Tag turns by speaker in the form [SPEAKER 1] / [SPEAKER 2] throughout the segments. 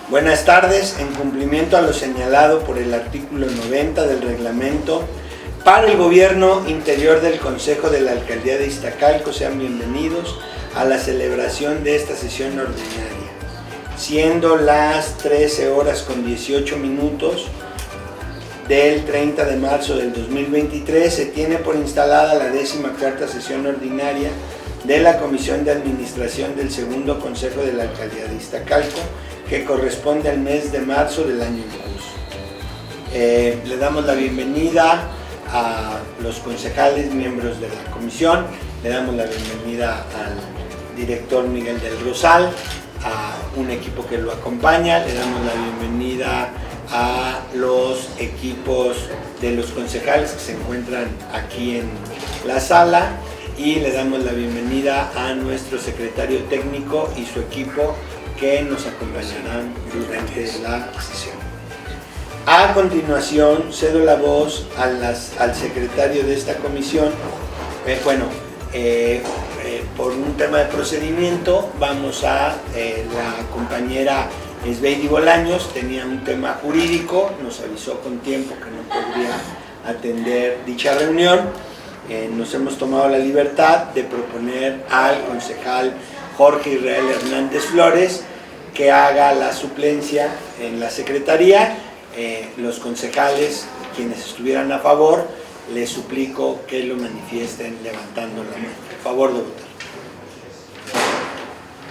[SPEAKER 1] Buenas tardes. En cumplimiento a lo señalado por el artículo 90 del reglamento, para el Gobierno Interior del Consejo de la Alcaldía de Iztacalco, sean bienvenidos a la celebración de esta sesión ordinaria. Siendo las 13 horas con 18 minutos del 30 de marzo del 2023, se tiene por instalada la 14ª sesión ordinaria de la Comisión de Administración del Segundo Consejo de la Alcaldía de Iztacalco, que corresponde al mes de marzo del año en curso. Le damos la bienvenida a los concejales, miembros de la comisión, le damos la bienvenida al director Miguel del Rosal, a un equipo que lo acompaña, le damos la bienvenida a los equipos de los concejales que se encuentran aquí en la sala y le damos la bienvenida a nuestro secretario técnico y su equipo que nos acompañarán durante la sesión. A continuación cedo la voz al secretario de esta comisión. Por un tema de procedimiento vamos a la compañera Esbeidi Bolaños, tenía un tema jurídico, nos avisó con tiempo que no podría atender dicha reunión. Nos hemos tomado la libertad de proponer al concejal Jorge Israel Hernández Flores que haga la suplencia en la secretaría. Los concejales, quienes estuvieran a favor, les suplico que lo manifiesten levantando la mano. A favor de votar.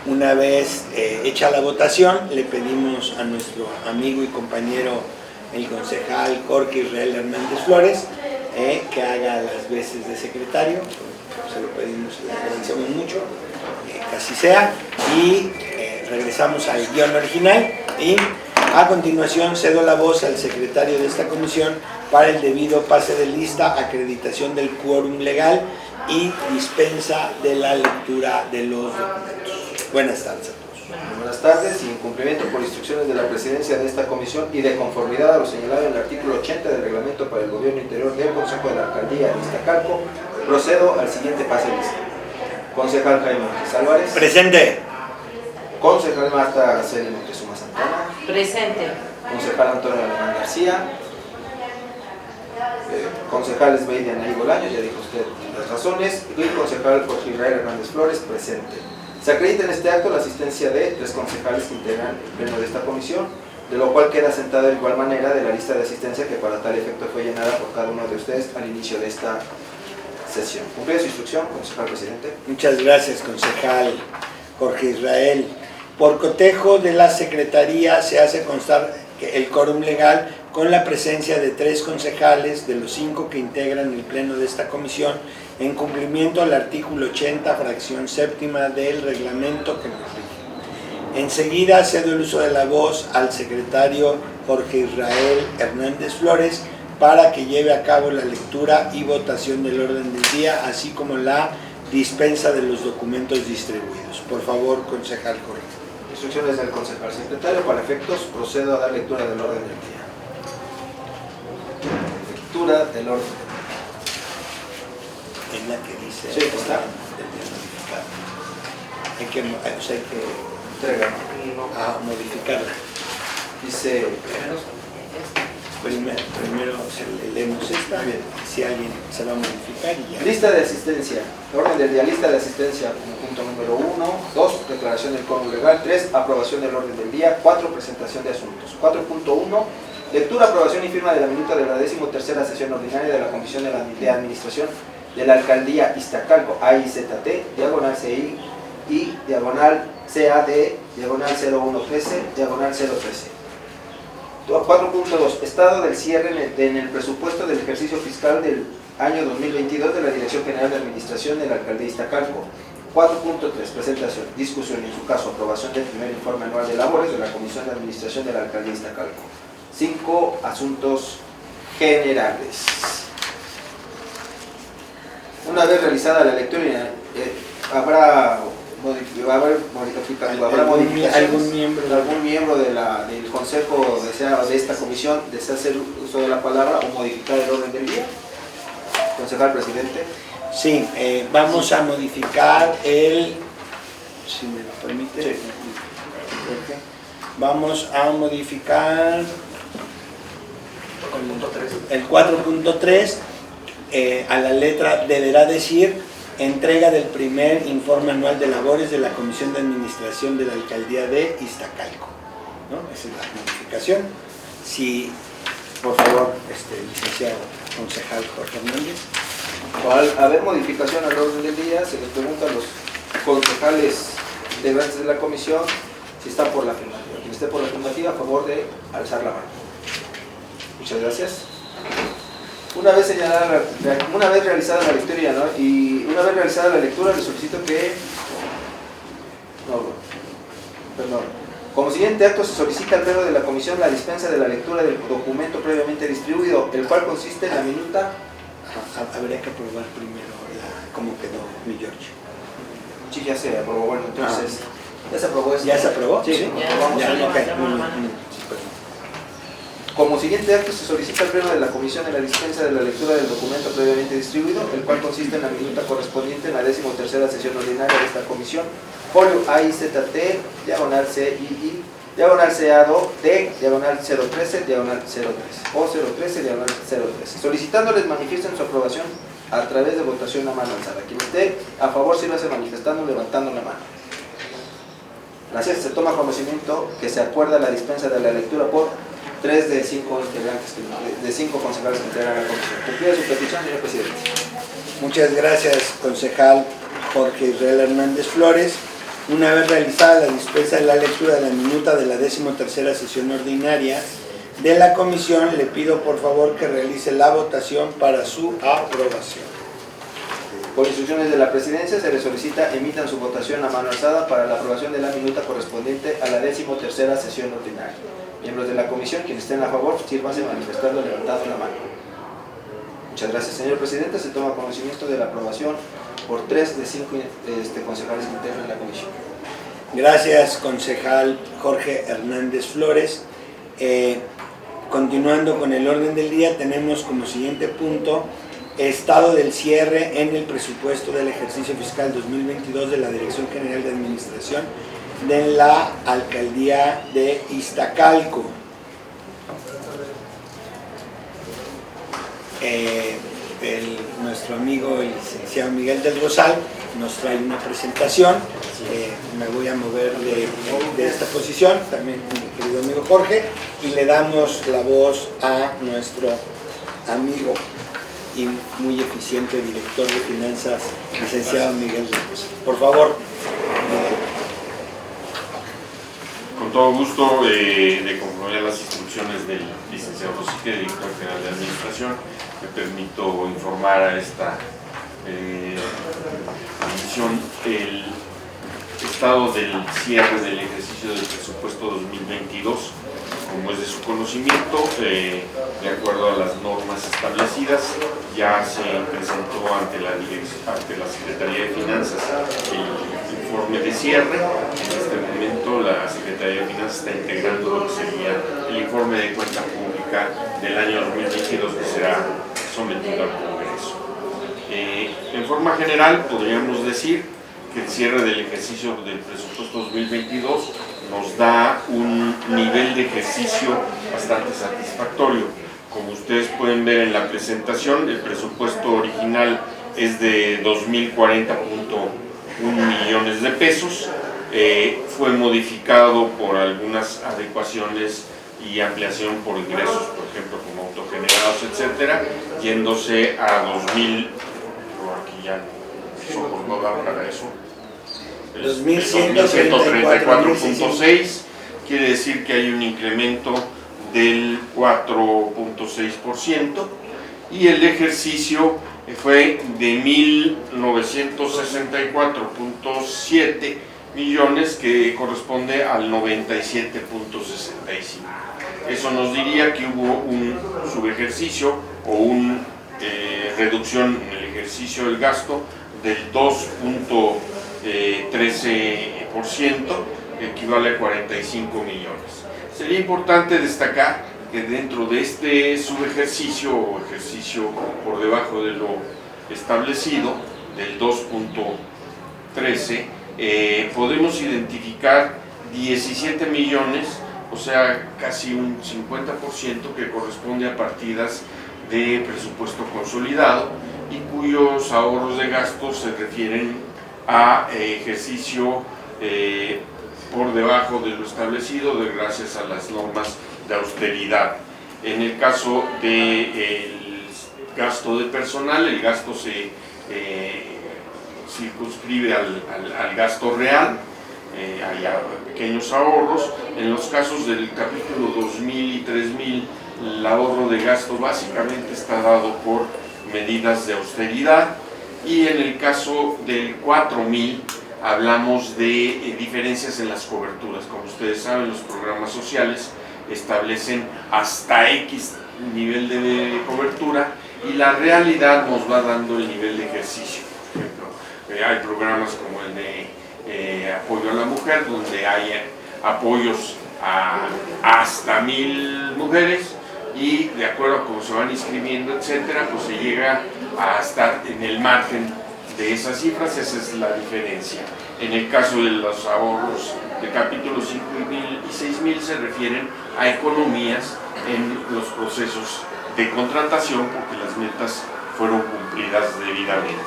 [SPEAKER 1] Una vez hecha la votación, le pedimos a nuestro amigo y compañero, el concejal Jorge Israel Hernández Flores, que haga las veces de secretario. Se lo pedimos, le agradecemos mucho, que así sea, y regresamos al guión original. Y a continuación cedo la voz al secretario de esta comisión para el debido pase de lista, acreditación del quórum legal y dispensa de la lectura de los documentos. Buenas tardes a todos.
[SPEAKER 2] Buenas tardes, y en cumplimiento por instrucciones de la presidencia de esta comisión y de conformidad a lo señalado en el artículo 80 del reglamento para el Gobierno Interior del Consejo de la Alcaldía de Iztacalco, procedo al siguiente pase de lista. Concejal Jaime Montes Álvarez.
[SPEAKER 1] Presente.
[SPEAKER 2] Concejal Marta Araceli Montezuma Santana.
[SPEAKER 3] Presente.
[SPEAKER 2] Concejal Antonio Alemán García. Concejal Esbeidi Anaí Bolaños, ya dijo usted las razones. Y concejal Jorge Israel Hernández Flores, presente. Se acredita en este acto la asistencia de 3 concejales que integran el pleno de esta comisión, de lo cual queda sentada de igual manera de la lista de asistencia que para tal efecto fue llenada por cada uno de ustedes al inicio de esta sesión. Cumplida su instrucción, concejal presidente.
[SPEAKER 1] Muchas gracias, concejal Jorge Israel. Por cotejo de la Secretaría se hace constar que el quórum legal con la presencia de 3 concejales de los 5 que integran el pleno de esta comisión, en cumplimiento al artículo 80, fracción séptima del reglamento que nos rige. Enseguida cedo el uso de la voz al secretario Jorge Israel Hernández Flores para que lleve a cabo la lectura y votación del orden del día, así como la dispensa de los documentos distribuidos. Por favor, concejal Jorge.
[SPEAKER 2] Instrucciones del concejal secretario. Para efectos, procedo a dar lectura del orden del día. Lectura del orden del día.
[SPEAKER 1] En la que dice...
[SPEAKER 2] Sí, está.
[SPEAKER 1] Hay que
[SPEAKER 2] Entrega.
[SPEAKER 1] modificarla.
[SPEAKER 2] Dice...
[SPEAKER 1] Primero leemos esta,
[SPEAKER 2] Bien.
[SPEAKER 1] si alguien se va a modificar y ya.
[SPEAKER 2] Lista de asistencia. Orden del día. Lista de asistencia como punto número 1. 2. Declaración del quórum legal. 3. Aprobación del orden del día. 4. Presentación de asuntos. 4.1. Lectura, aprobación y firma de la minuta de la 13ª sesión ordinaria de la Comisión de Administración de la Alcaldía Iztacalco, AIZT, diagonal CI y diagonal CAD, diagonal 0113, diagonal 013. 4.2. Estado del cierre en el presupuesto del ejercicio fiscal del año 2022 de la Dirección General de Administración de la Alcaldía Iztacalco. 4.3. Presentación, discusión y en su caso aprobación del primer informe anual de labores de la Comisión de Administración de la Alcaldía Iztacalco. 5. Asuntos generales. Una vez realizada la lectura, habrá modificaciones. ¿Algún miembro del Consejo de esta comisión desea hacer uso de la palabra o modificar el orden del día? Concejal presidente.
[SPEAKER 1] Sí, vamos a modificar el, si me lo permite,
[SPEAKER 2] sí.
[SPEAKER 1] Vamos a modificar
[SPEAKER 2] 4.3.
[SPEAKER 1] el 4.3 a la letra deberá decir entrega del primer informe anual de labores de la Comisión de Administración de la Alcaldía de Iztacalco, ¿no? Esa es la modificación. Si, por favor, licenciado concejal Jorge Hernández.
[SPEAKER 2] Al haber modificación al orden del día, se les pregunta a los concejales integrantes de la comisión si están por la afirmativa. Quien esté por la afirmativa, a favor de alzar la mano. Muchas gracias. Una vez realizada la lectura, ¿no? Y una vez realizada la lectura, le solicito que... Perdón. Como siguiente acto, se solicita al Pleno de la Comisión la dispensa de la lectura del documento previamente distribuido, el cual consiste en la minuta...
[SPEAKER 1] Habría que aprobar primero cómo quedó mi George.
[SPEAKER 2] Sí, ya se aprobó. Bueno, entonces... ¿Ya se aprobó eso?
[SPEAKER 1] ¿Ya se aprobó?
[SPEAKER 2] Sí.
[SPEAKER 1] ¿Sí?
[SPEAKER 2] Como siguiente acto, se solicita al Pleno de la Comisión en la dispensa de la lectura del documento previamente distribuido, el cual consiste en la minuta correspondiente en la 13ª sesión ordinaria de esta comisión, folio AIZT, diagonal CII, diagonal CA2, D, diagonal 013, diagonal 013, o 013, diagonal 013, solicitándoles manifiesten su aprobación a través de votación a mano alzada. Quien esté a favor, sírvase manifestando, levantando la mano. Gracias. Se toma conocimiento que se acuerda la dispensa de la lectura por 3 de 5 integrantes, de 5 concejales que integran la comisión. Cumplida su petición, señor presidente.
[SPEAKER 1] Muchas gracias, concejal Jorge Israel Hernández Flores. Una vez realizada la dispensa de la lectura de la minuta de la 13ª sesión ordinaria de la comisión, le pido por favor que realice la votación para su aprobación.
[SPEAKER 2] Por instrucciones de la presidencia, se les solicita emitan su votación a mano alzada para la aprobación de la minuta correspondiente a la 13ª sesión ordinaria. Miembros de la comisión, quienes estén a favor, sírvanse manifestando levantando la mano. Muchas gracias, señor presidente. Se toma conocimiento de la aprobación por 3 de 5 concejales que integran la comisión.
[SPEAKER 1] Gracias, concejal Jorge Hernández Flores. Continuando con el orden del día, tenemos como siguiente punto estado del cierre en el presupuesto del ejercicio fiscal 2022 de la Dirección General de Administración de la Alcaldía de Iztacalco. Nuestro amigo el licenciado Miguel del Rosal nos trae una presentación. Me voy a mover de esta posición, también mi querido amigo Jorge, y le damos la voz a nuestro amigo y muy eficiente director de finanzas, licenciado Miguel del Rosal. Por favor, Miguel.
[SPEAKER 3] Con todo gusto, de conformidad a las instrucciones del licenciado Rosique, director general de administración, me permito informar a esta comisión el estado del cierre del ejercicio del presupuesto 2022. Como es de su conocimiento, de acuerdo a las normas establecidas, ya se presentó ante la Secretaría de Finanzas el informe de cierre. En este momento la Secretaría de Finanzas está integrando lo que sería el informe de cuenta pública del año 2022 que será sometido al Congreso. En forma general podríamos decir que el cierre del ejercicio del presupuesto 2022 nos da un nivel de ejercicio bastante satisfactorio. Como ustedes pueden ver en la presentación, el presupuesto original es de 2.040.1 millones de pesos. Fue modificado por algunas adecuaciones y ampliación por ingresos, por ejemplo, como autogenerados, etcétera, yéndose a 2.000, aquí ya no da para eso, 2.134.6, quiere decir que hay un incremento del 4.6%, y el ejercicio fue de 1.964.7 millones, que corresponde al 97.65. Eso nos diría que hubo un subejercicio o una reducción en el ejercicio del gasto del 2.13%, que equivale a 45 millones. Sería importante destacar que dentro de este subejercicio o ejercicio por debajo de lo establecido, del 2.13, podemos identificar 17 millones o sea, casi un 50% que corresponde a partidas de presupuesto consolidado y cuyos ahorros de gastos se refieren a ejercicio por debajo de lo establecido gracias a las normas de austeridad. En el caso del gasto de personal, el gasto se circunscribe al gasto real, hay pequeños ahorros. En los casos del capítulo 2000 y 3000, el ahorro de gasto básicamente está dado por medidas de austeridad, y en el caso del 4000 hablamos de diferencias en las coberturas. Como ustedes saben, los programas sociales establecen hasta X nivel de cobertura y la realidad nos va dando el nivel de ejercicio. Por ejemplo, hay programas como el de apoyo a la mujer, donde hay apoyos a hasta 1000 mujeres, y de acuerdo a cómo se van inscribiendo, etcétera, pues se llega a estar en el margen de esas cifras. Esa es la diferencia. En el caso de los ahorros de capítulos 5000 y 6000 se refieren a economías en los procesos de contratación, porque las metas fueron cumplidas debidamente.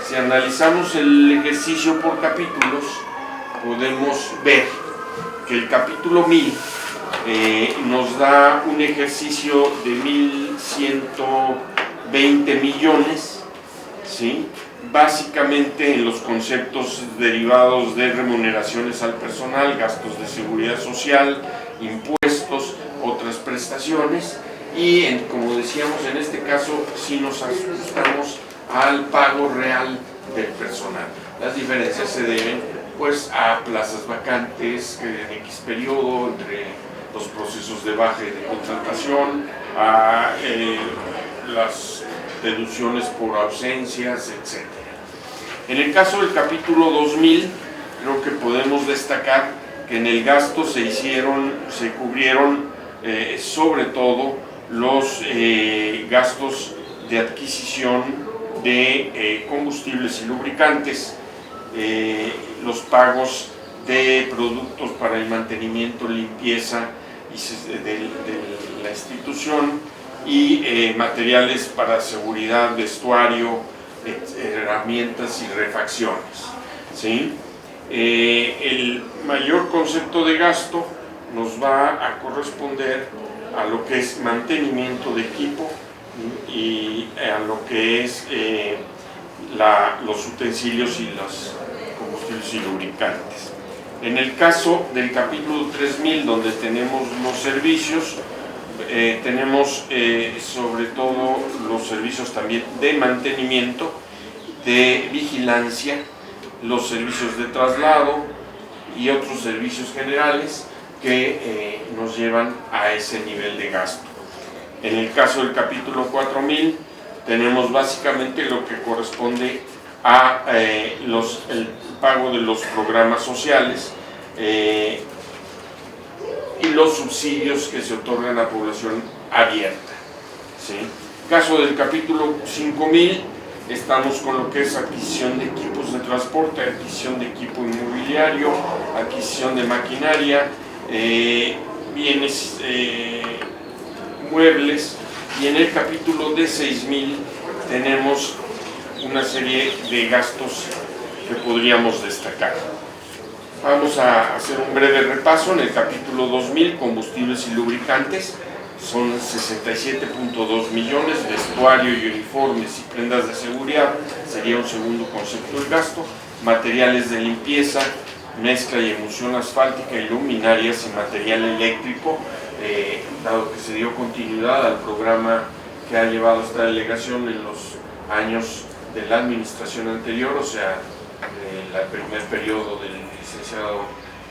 [SPEAKER 3] Si analizamos el ejercicio por capítulos, podemos ver que el capítulo 1000 nos da un ejercicio de 1120 millones, ¿sí? Básicamente en los conceptos derivados de remuneraciones al personal, gastos de seguridad social, impuestos, otras prestaciones, y como decíamos, en este caso sí nos ajustamos al pago real del personal. Las diferencias se deben pues a plazas vacantes en X periodo, entre los procesos de baja y de contratación, a las deducciones por ausencias, etc. En el caso del capítulo 2000, creo que podemos destacar que en el gasto se cubrieron sobre todo los gastos de adquisición de combustibles y lubricantes, los pagos de productos para el mantenimiento, limpieza de la institución, y materiales para seguridad, vestuario, herramientas y refacciones, ¿sí? El mayor concepto de gasto nos va a corresponder a lo que es mantenimiento de equipo y a lo que es los utensilios y los combustibles y lubricantes. En el caso del capítulo 3000, donde tenemos los servicios, tenemos sobre todo los servicios también de mantenimiento, de vigilancia, los servicios de traslado y otros servicios generales que nos llevan a ese nivel de gasto. En el caso del capítulo 4000 tenemos básicamente lo que corresponde a el pago de los programas sociales y los subsidios que se otorgan a población abierta, ¿sí? Caso del capítulo 5000, estamos con lo que es adquisición de equipos de transporte, adquisición de equipo inmobiliario, adquisición de maquinaria, bienes muebles, y en el capítulo de 6000 tenemos una serie de gastos que podríamos destacar. Vamos a hacer un breve repaso. En el capítulo 2000, combustibles y lubricantes, son 67.2 millones, vestuario y uniformes y prendas de seguridad, sería un segundo concepto del gasto, materiales de limpieza, mezcla y emulsión asfáltica y luminarias y material eléctrico, dado que se dio continuidad al programa que ha llevado esta delegación en los años de la administración anterior, o sea, el primer periodo del licenciado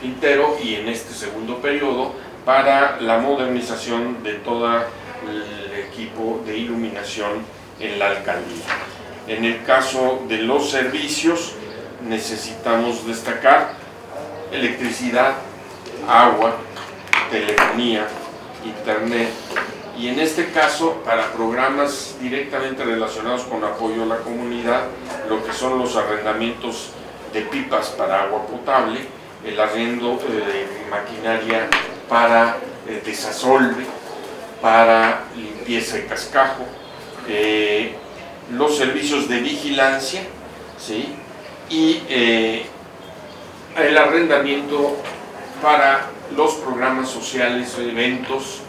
[SPEAKER 3] Quintero, y en este segundo periodo para la modernización de todo el equipo de iluminación en la alcaldía. En el caso de los servicios, necesitamos destacar electricidad, agua, telefonía, internet, y en este caso para programas directamente relacionados con apoyo a la comunidad, lo que son los arrendamientos de pipas para agua potable, el arriendo de maquinaria para desasolve, para limpieza de cascajo, los servicios de vigilancia, ¿sí? Y el arrendamiento para los programas sociales, eventos,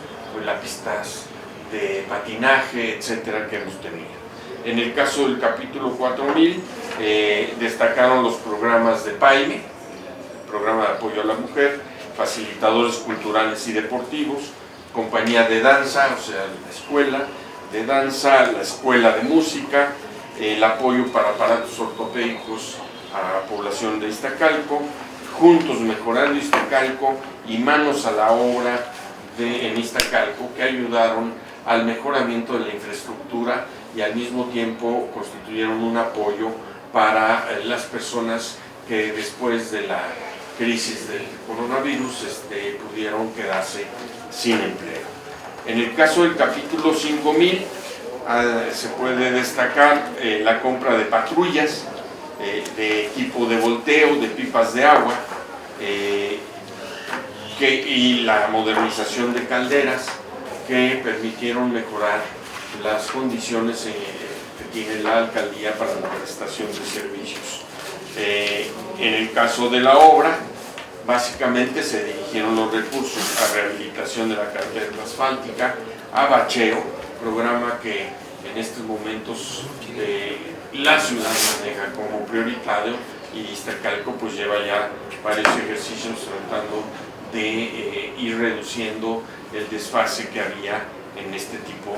[SPEAKER 3] las pistas de patinaje, etcétera, que hemos tenido. En el caso del capítulo 4000, destacaron los programas de PAIME, el programa de apoyo a la mujer, facilitadores culturales y deportivos, compañía de danza, o sea, la escuela de danza, la escuela de música, el apoyo para aparatos ortopédicos a la población de Iztacalco, Juntos Mejorando Iztacalco y Manos a la Obra en Iztacalco, que ayudaron al mejoramiento de la infraestructura y al mismo tiempo constituyeron un apoyo para las personas que después de la crisis del coronavirus pudieron quedarse sin empleo. En el caso del capítulo 5000 se puede destacar la compra de patrullas, de equipo de volteo, de pipas de agua y la modernización de calderas que permitieron mejorar las condiciones que tiene la alcaldía para la prestación de servicios. En el caso de la obra, básicamente se dirigieron los recursos a rehabilitación de la carretera asfáltica, a bacheo, programa que en estos momentos la ciudad maneja como prioritario, y Iztacalco pues lleva ya varios ejercicios tratando de ir reduciendo el desfase que había en este tipo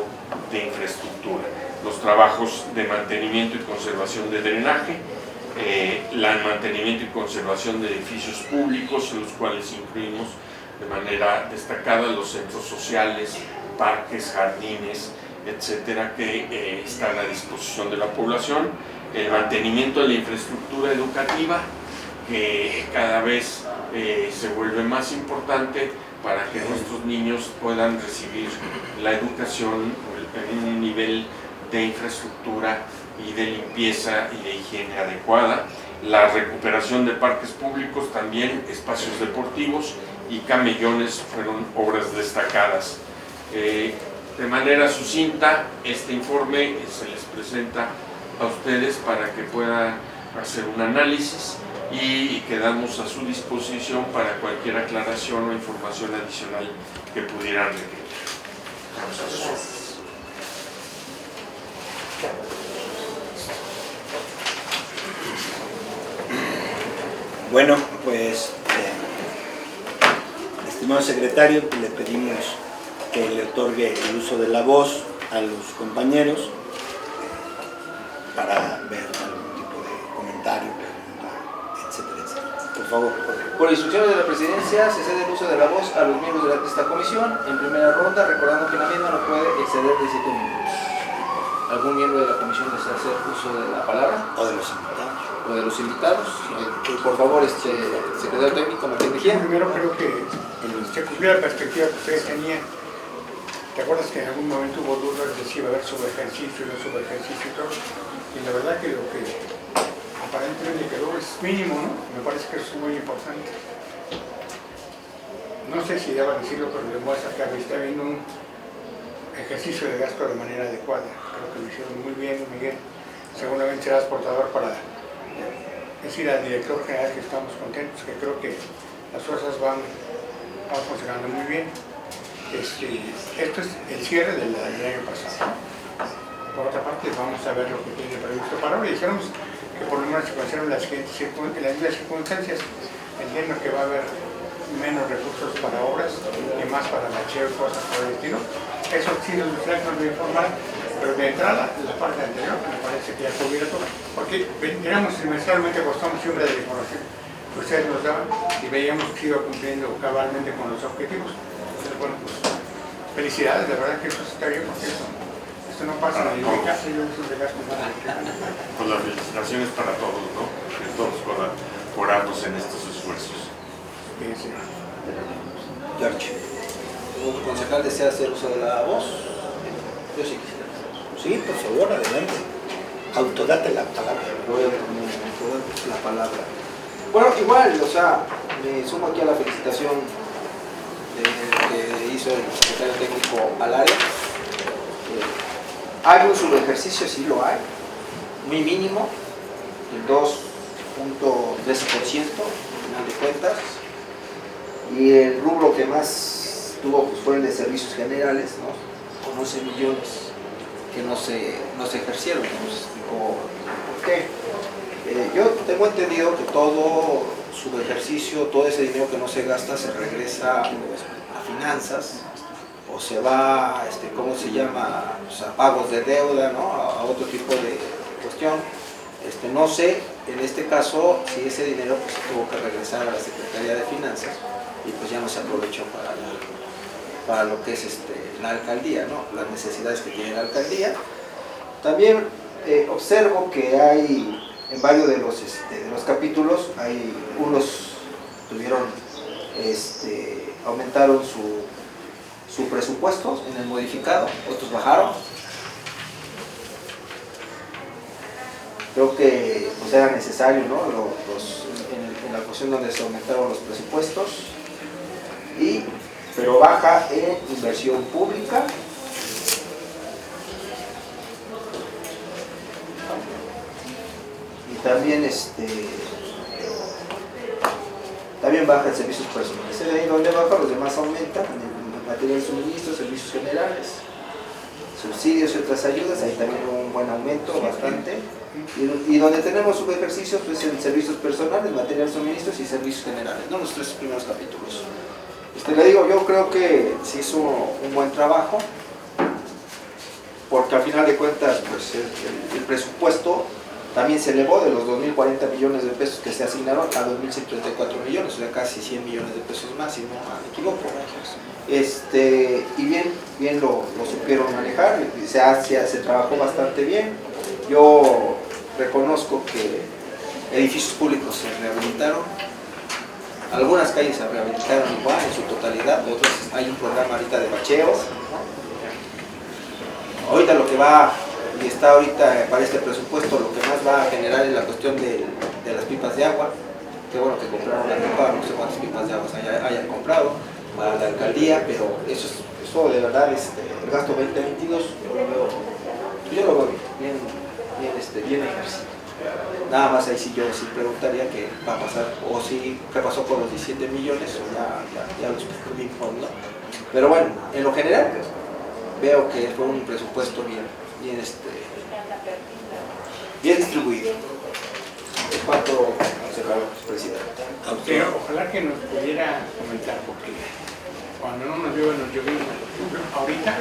[SPEAKER 3] de infraestructura. Los trabajos de mantenimiento y conservación de drenaje, el mantenimiento y conservación de edificios públicos, en los cuales incluimos de manera destacada los centros sociales, parques, jardines, etcétera, que están a disposición de la población, el mantenimiento de la infraestructura educativa, que cada vez se vuelve más importante para que nuestros niños puedan recibir la educación en un nivel de infraestructura y de limpieza y de higiene adecuada. La recuperación de parques públicos, también espacios deportivos y camellones fueron obras destacadas. De manera sucinta, este informe se les presenta a ustedes para que puedan hacer un análisis y quedamos a su disposición para cualquier aclaración o información adicional que pudieran requerir.
[SPEAKER 1] Bueno, pues, estimado secretario, le pedimos que le otorgue el uso de la voz a los compañeros para ver algún tipo de comentario, pregunta, etcétera, etcétera. Por favor.
[SPEAKER 2] Por instrucciones de la Presidencia, se cede el uso de la voz a los miembros de esta comisión en primera ronda, recordando que la misma no puede exceder de 7 minutos. ¿Algún miembro de la comisión desea hacer uso de la palabra?
[SPEAKER 1] O de los invitados.
[SPEAKER 2] O de los invitados. Por favor, secretario técnico, Martín Mejía.
[SPEAKER 4] Primero creo que se cumplió la perspectiva que ustedes tenían. ¿Te acuerdas que en algún momento hubo dudas de si iba a haber subejercicio y no subejercicio y todo? Y la verdad que lo que aparentemente quedó es mínimo, ¿no? Me parece que eso es muy importante. No sé si debo decirlo, pero demuestra que está habiendo un ejercicio de gasto de manera adecuada. Creo que lo hicieron muy bien, Miguel. Seguramente serás portador para decir al director general que estamos contentos, que creo que las cosas van funcionando muy bien. Esto es el cierre del año pasado. Por otra parte, vamos a ver lo que tiene previsto para ahora y esperamos que por lo menos se conserven las mismas circunstancias. Entiendo que va a haber menos recursos para obras y más para bacheo y cosas por el estilo. Eso sí nos va a informar, pero de entrada, la parte anterior me parece que ya cubierto, porque digamos trimestralmente costamos siempre de la información que ustedes nos daban y veíamos que iba cumpliendo cabalmente con los objetivos. Entonces, bueno, pues felicidades, de verdad que eso está bien, porque esto no pasa en mi casa, yo uso de gasto más.
[SPEAKER 3] Pues las felicitaciones para todos, ¿no? Que todos colaboramos en estos esfuerzos.
[SPEAKER 4] Sí.
[SPEAKER 1] George.
[SPEAKER 2] ¿Un concejal desea hacer uso de la voz? Yo sí quisiera.
[SPEAKER 1] Sí, por favor, adelante. Autodate la palabra.
[SPEAKER 2] Voy a tomar la palabra. Bueno, igual, o sea, me sumo aquí a la felicitación de servicio del secretario técnico al área. ¿Hay un subejercicio? Sí lo hay, muy mínimo, el 2.13%, al final de cuentas, y el rubro que más tuvo pues, fue el de servicios generales, ¿no? Con 11 millones que no se ejercieron, no se explicó por qué. Yo tengo entendido que todo subejercicio, todo ese dinero que no se gasta se regresa a finanzas, o se va, ¿cómo se llama? Pues a pagos de deuda, ¿no? A otro tipo de cuestión. No sé, en este caso, si ese dinero pues, tuvo que regresar a la Secretaría de Finanzas y pues ya no se aprovechó para lo que es la alcaldía, ¿no? Las necesidades que tiene la alcaldía. También observo que hay, en varios de los capítulos, hay unos tuvieron, aumentaron su presupuesto en el modificado, otros bajaron. Creo que pues, era necesario, ¿no? En la cuestión donde se aumentaron los presupuestos, pero baja en inversión pública. Y también también baja en servicios personales. Es ahí donde baja, los demás aumentan en materia de suministros, servicios generales, subsidios y otras ayudas. Ahí también hubo un buen aumento, bastante. Y donde tenemos subejercicios, pues en servicios personales, material de suministros y servicios generales, ¿no? Los tres primeros capítulos. Le digo, yo creo que se hizo un buen trabajo, porque al final de cuentas, pues el presupuesto también se elevó de los 2.040 millones de pesos que se asignaron a 2.134 millones, o sea, casi 100 millones de pesos más, si no me equivoco. Y bien lo supieron manejar, se trabajó bastante bien. Yo reconozco que edificios públicos se rehabilitaron, algunas calles se rehabilitaron igual en su totalidad, otras hay un programa ahorita de bacheos, ¿no? Ahorita lo que va y está ahorita para este presupuesto, lo que más va a generar es la cuestión de las pipas de agua. Qué bueno que compraron la pipa, no sé cuántas pipas de agua hayan comprado para la alcaldía, pero eso de verdad, el gasto 2022 yo lo veo bien ejercido. Nada más ahí sí yo sí preguntaría qué va a pasar, o si qué pasó con los 17 millones, o ya los explicó, ¿no? Pero bueno, en lo general veo que fue un presupuesto bien distribuido. ¿En cuanto presidente?
[SPEAKER 4] Ojalá que nos pudiera comentar, porque cuando no nos llueve, nos llovimos. Ahorita,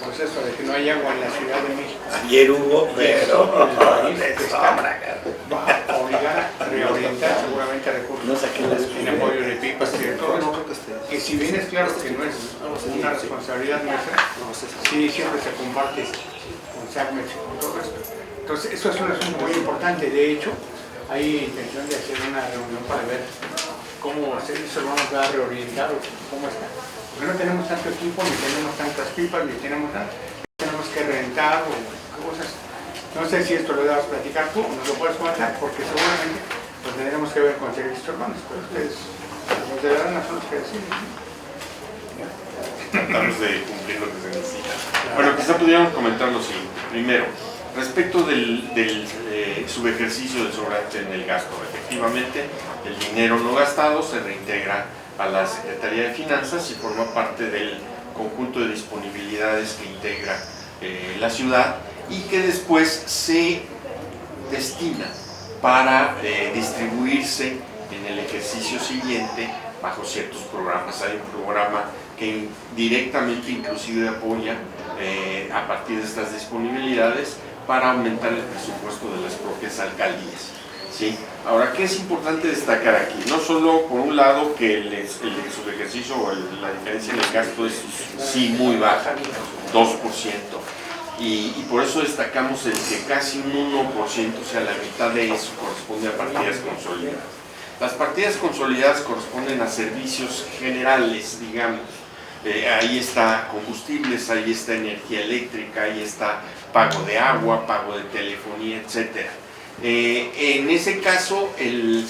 [SPEAKER 4] proceso de que no hay agua en la Ciudad de México.
[SPEAKER 1] Ayer hubo, pero
[SPEAKER 4] el país va a obligar a reorientar seguramente recursos en apoyo de pipas y de todo esto. Que si bien es claro que no es una responsabilidad nuestra, sí siempre se comparte con SACMEX y con todo esto. Entonces, eso es un asunto muy importante. De hecho, hay intención de hacer una reunión para ver cómo servicios urbanos va a reorientar o cómo está. Porque no tenemos tanto equipo, ni tenemos tantas pipas, ni tenemos nada. Tenemos que rentar o cosas. No sé si esto lo debas platicar tú o nos lo puedes comentar, porque seguramente pues tendremos que ver con servicios urbanos, pero ustedes, los de la lana son los que deciden.
[SPEAKER 3] Tratamos de cumplir lo que se necesita. Bueno, quizá pudiéramos comentar lo siguiente. Primero, respecto del subejercicio del sobrante en el gasto, efectivamente, el dinero no gastado se reintegra a la Secretaría de Finanzas y forma parte del conjunto de disponibilidades que integra la ciudad y que después se destina para distribuirse en el ejercicio siguiente bajo ciertos programas. Hay un programa que directamente inclusive apoya a partir de estas disponibilidades para aumentar el presupuesto de las propias alcaldías. ¿Sí? Ahora, ¿qué es importante destacar aquí? No solo, por un lado, que el subejercicio o la diferencia en el gasto es sí muy baja, 2%, y por eso destacamos el que casi un 1%, o sea, la mitad de eso corresponde a partidas consolidadas. Las partidas consolidadas corresponden a servicios generales, digamos. Ahí está combustibles, ahí está energía eléctrica, ahí está pago de agua, pago de telefonía, etc. En ese caso, el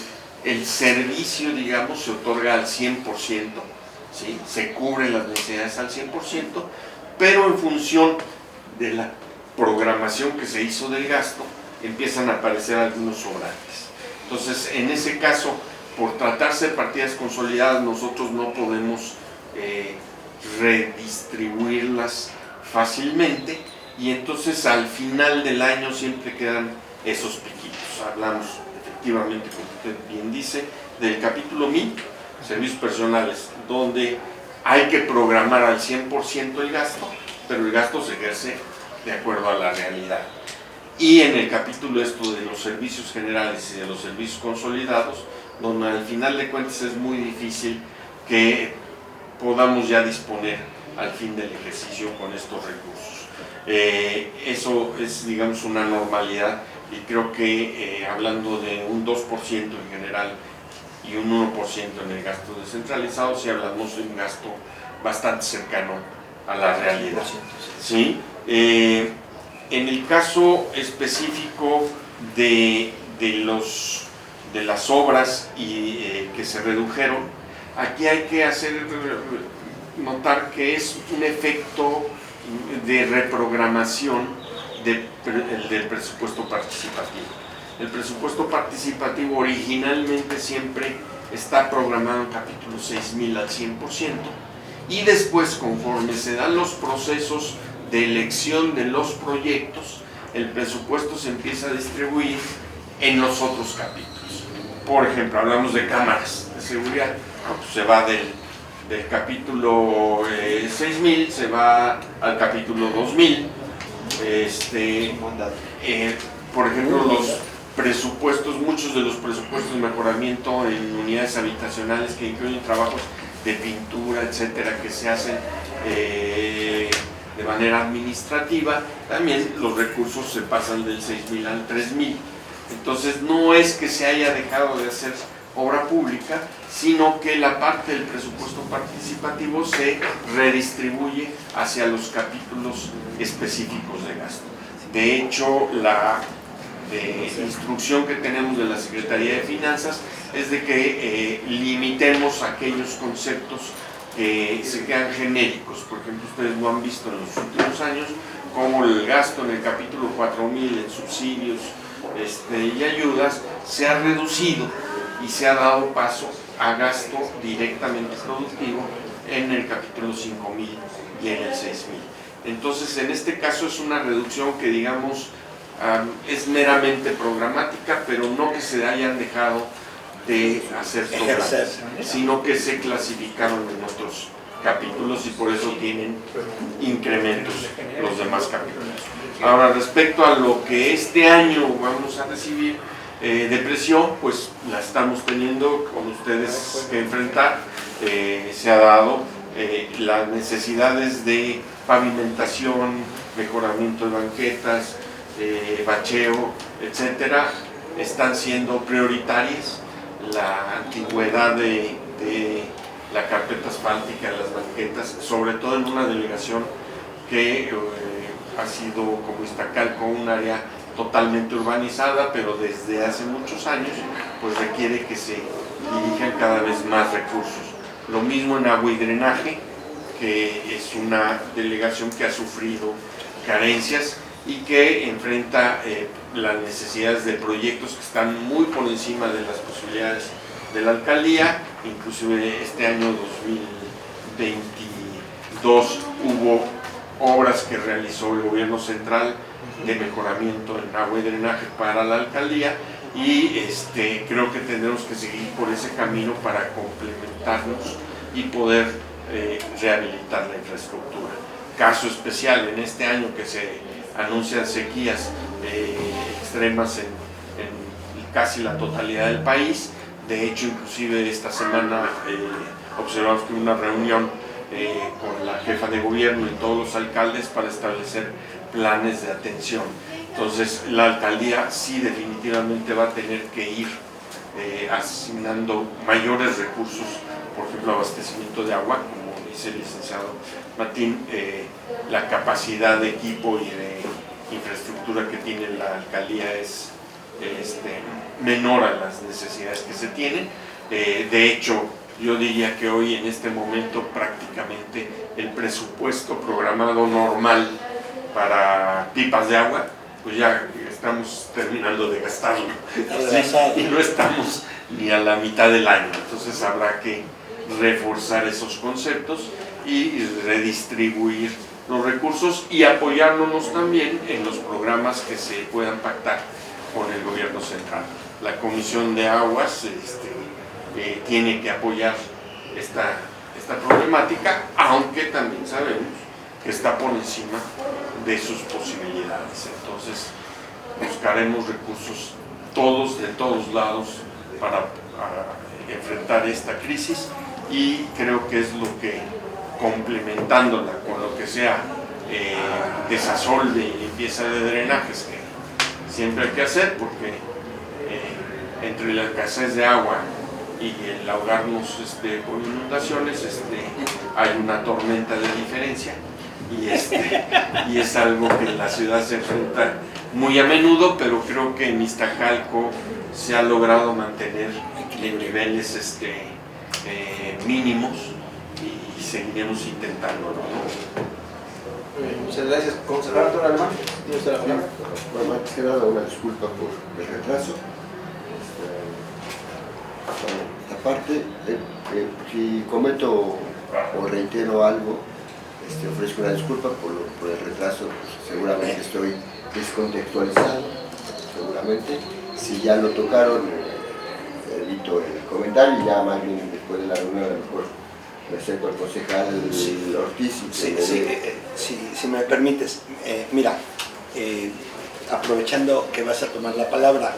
[SPEAKER 3] servicio, digamos, se otorga al 100%, ¿sí? Se cubren las necesidades al 100%, pero en función de la programación que se hizo del gasto, empiezan a aparecer algunos sobrantes. Entonces, en ese caso, por tratarse de partidas consolidadas, nosotros no podemos redistribuirlas fácilmente, y entonces al final del año siempre quedan esos piquitos. Hablamos efectivamente, como usted bien dice, del capítulo 1000, servicios personales, donde hay que programar al 100% el gasto, pero el gasto se ejerce de acuerdo a la realidad. Y en el capítulo de los servicios generales y de los servicios consolidados, donde al final de cuentas es muy difícil que podamos ya disponer al fin del ejercicio con estos recursos. Eso es, digamos, una normalidad, y creo que hablando de un 2% en general y un 1% en el gasto descentralizado, si hablamos de un gasto bastante cercano a la realidad. ¿Sí? En el caso específico de las obras que se redujeron, aquí hay que notar que es un efecto de reprogramación del presupuesto participativo. El presupuesto participativo originalmente siempre está programado en capítulo 6000 al 100%, y después, conforme se dan los procesos de elección de los proyectos, el presupuesto se empieza a distribuir en los otros capítulos. Por ejemplo, hablamos de cámaras de seguridad, pues se va del capítulo 6000, se va al capítulo 2000. Por ejemplo, los presupuestos, muchos de los presupuestos de mejoramiento en unidades habitacionales que incluyen trabajos de pintura, etcétera, que se hacen de manera administrativa, también los recursos se pasan del 6000 al 3000. Entonces, no es que se haya dejado de hacer obra pública, sino que la parte del presupuesto participativo se redistribuye hacia los capítulos específicos de gasto. De hecho, la instrucción que tenemos de la Secretaría de Finanzas es de que limitemos aquellos conceptos que se quedan genéricos. Por ejemplo, ustedes lo han visto en los últimos años, como el gasto en el capítulo 4000 en subsidios y ayudas se ha reducido y se ha dado paso a gasto directamente productivo en el capítulo 5000 y en el 6000. Entonces, en este caso es una reducción que, digamos, es meramente programática, pero no que se hayan dejado de hacer programas, sino que se clasificaron en otros capítulos y por eso tienen incrementos los demás capítulos. Ahora, respecto a lo que este año vamos a recibir de presión, pues la estamos teniendo con ustedes que enfrentar. Se ha dado las necesidades de pavimentación, mejoramiento de banquetas, bacheo, etcétera, están siendo prioritarias. La antigüedad de la carpeta asfáltica, las banquetas, sobre todo en una delegación que ha sido como Iztacalco, un área totalmente urbanizada, pero desde hace muchos años pues requiere que se dirijan cada vez más recursos. Lo mismo en agua y drenaje, que es una delegación que ha sufrido carencias y que enfrenta las necesidades de proyectos que están muy por encima de las posibilidades de la alcaldía. Inclusive este año 2022 hubo obras que realizó el gobierno central de mejoramiento en agua y drenaje para la alcaldía, y creo que tendremos que seguir por ese camino para complementarnos y poder rehabilitar la infraestructura. Caso especial en este año que se anuncian sequías extremas en casi la totalidad del país. De hecho, inclusive esta semana observamos que hubo una reunión con la jefa de gobierno y todos los alcaldes para establecer planes de atención. Entonces, la alcaldía sí definitivamente va a tener que ir asignando mayores recursos, por ejemplo, abastecimiento de agua, como dice el licenciado Martín, la capacidad de equipo y de infraestructura que tiene la alcaldía es menor a las necesidades que se tienen. De hecho, Yo diría que hoy en este momento prácticamente el presupuesto programado normal para pipas de agua, pues ya estamos terminando de gastarlo, ¿sí? Y no estamos ni a la mitad del año, entonces habrá que reforzar esos conceptos y redistribuir los recursos y apoyarnos también en los programas que se puedan pactar con el gobierno central. La Comisión de Aguas tiene que apoyar esta problemática, aunque también sabemos que está por encima de sus posibilidades. Entonces buscaremos recursos todos, de todos lados, para enfrentar esta crisis, y creo que es lo que, complementándola con lo que sea desasolve y limpieza de drenajes, que siempre hay que hacer, porque entre la escasez de agua y el ahogarnos con inundaciones, hay una tormenta de diferencia, y es algo que la ciudad se enfrenta muy a menudo, pero creo que en Iztacalco se ha logrado mantener en niveles mínimos, y seguiremos intentándolo, ¿no?
[SPEAKER 2] Muchas gracias. Concejal Arturo Alemán, ¿tiene usted la palabra?
[SPEAKER 5] Bueno, antes que nada, una disculpa por el retraso. Esta parte, si cometo o reitero algo, ofrezco una disculpa por el retraso, pues seguramente estoy descontextualizado, seguramente. Si ya lo tocaron, evito el comentario, y ya más bien después de la reunión a lo mejor me acerco al concejal Ortiz.
[SPEAKER 1] Si me permites, mira, aprovechando que vas a tomar la palabra,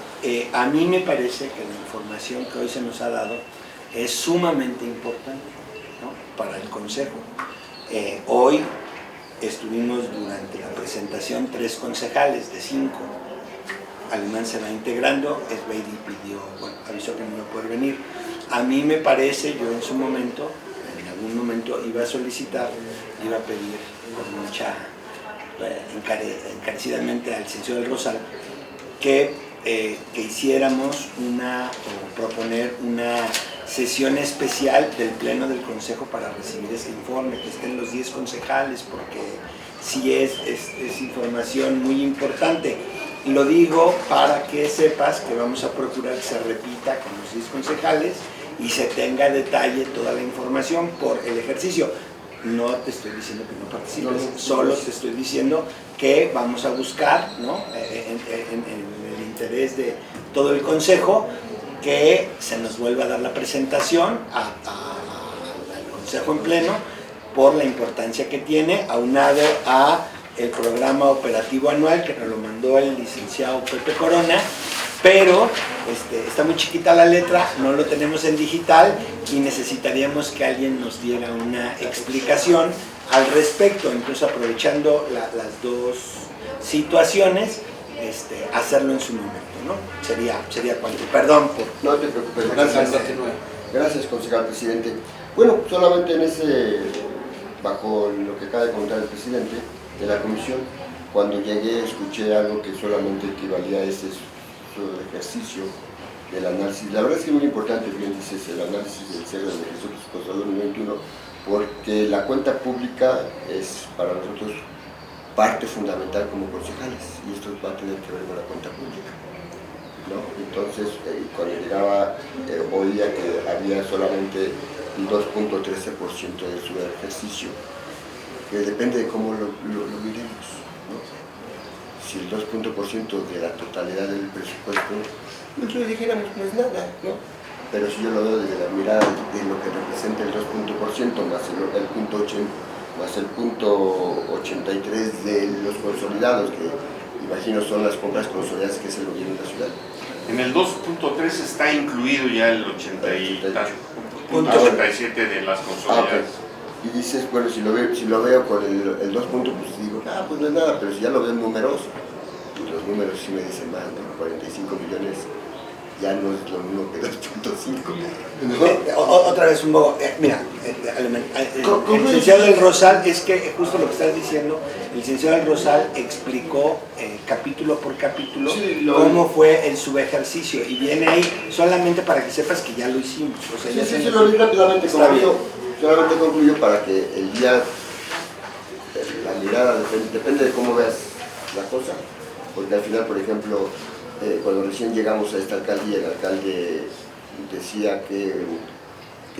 [SPEAKER 1] a mí me parece que la información que hoy se nos ha dado es sumamente importante, ¿no?, para el Consejo. Hoy estuvimos durante la presentación 3 concejales de 5. Alemán se va integrando, Esbeidi avisó que no iba a poder venir. A mí me parece, yo en su momento, en algún momento iba a solicitar, iba a pedir con mucha, encarecidamente al licenciado del Rosal, que hiciéramos o proponer una sesión especial del Pleno del Consejo para recibir ese informe, que estén los 10 concejales, porque sí es información muy importante. Lo digo para que sepas que vamos a procurar que se repita con los 10 concejales y se tenga a detalle toda la información por el ejercicio. No te estoy diciendo que no participes, solo te estoy diciendo que vamos a buscar, ¿no?, en el interés de todo el Consejo, que se nos vuelva a dar la presentación al Consejo en pleno, por la importancia que tiene, aunado a el programa operativo anual que nos lo mandó el licenciado Pepe Corona, pero está muy chiquita la letra, no lo tenemos en digital y necesitaríamos que alguien nos diera una explicación al respecto. Entonces, aprovechando las dos situaciones, hacerlo en su momento, ¿no? Sería cuanto. Perdón por...
[SPEAKER 5] No te preocupes, gracias, concejal presidente. Bueno, solamente bajo lo que acaba de comentar el presidente de la comisión, cuando llegué escuché algo que solamente equivalía a ejercicio del análisis. La verdad es que es muy importante, bien dices, el análisis del cierre del ejercicio presupuestario 2021, porque la cuenta pública es para nosotros parte fundamental como concejales, y esto va a tener que ver con la cuenta pública, ¿no? Entonces, cuando llegaba, oía que había solamente un 2.13% de su ejercicio, que depende de cómo lo miremos, ¿no? Si el 2% de la totalidad del presupuesto, nosotros dijéramos no es nada, ¿no? Pero si yo lo veo desde la mirada de lo que representa el 2% más el punto 83 de los consolidados, que imagino son las compras consolidadas que es el gobierno de la ciudad.
[SPEAKER 3] En el 2.3 está incluido ya el 87 de las consolidadas.
[SPEAKER 5] Okay. Y dices, bueno, si lo veo con el 2 puntos, pues digo, pues no es nada, pero si ya lo veo en números, pues los números sí me dicen más, ¿no? 45 millones ya no es lo mismo que 2.5.
[SPEAKER 1] Otra vez un poco, mira, el licenciado del Rosal, es que justo lo que estás diciendo, el licenciado del Rosal explicó capítulo por capítulo cómo fue el subejercicio, y viene ahí solamente para que sepas que ya lo hicimos. O sea,
[SPEAKER 5] sí, lo vi rápidamente, solamente concluyo para que el día, la mirada depende de cómo veas la cosa, porque al final, por ejemplo, cuando recién llegamos a esta alcaldía, el alcalde decía que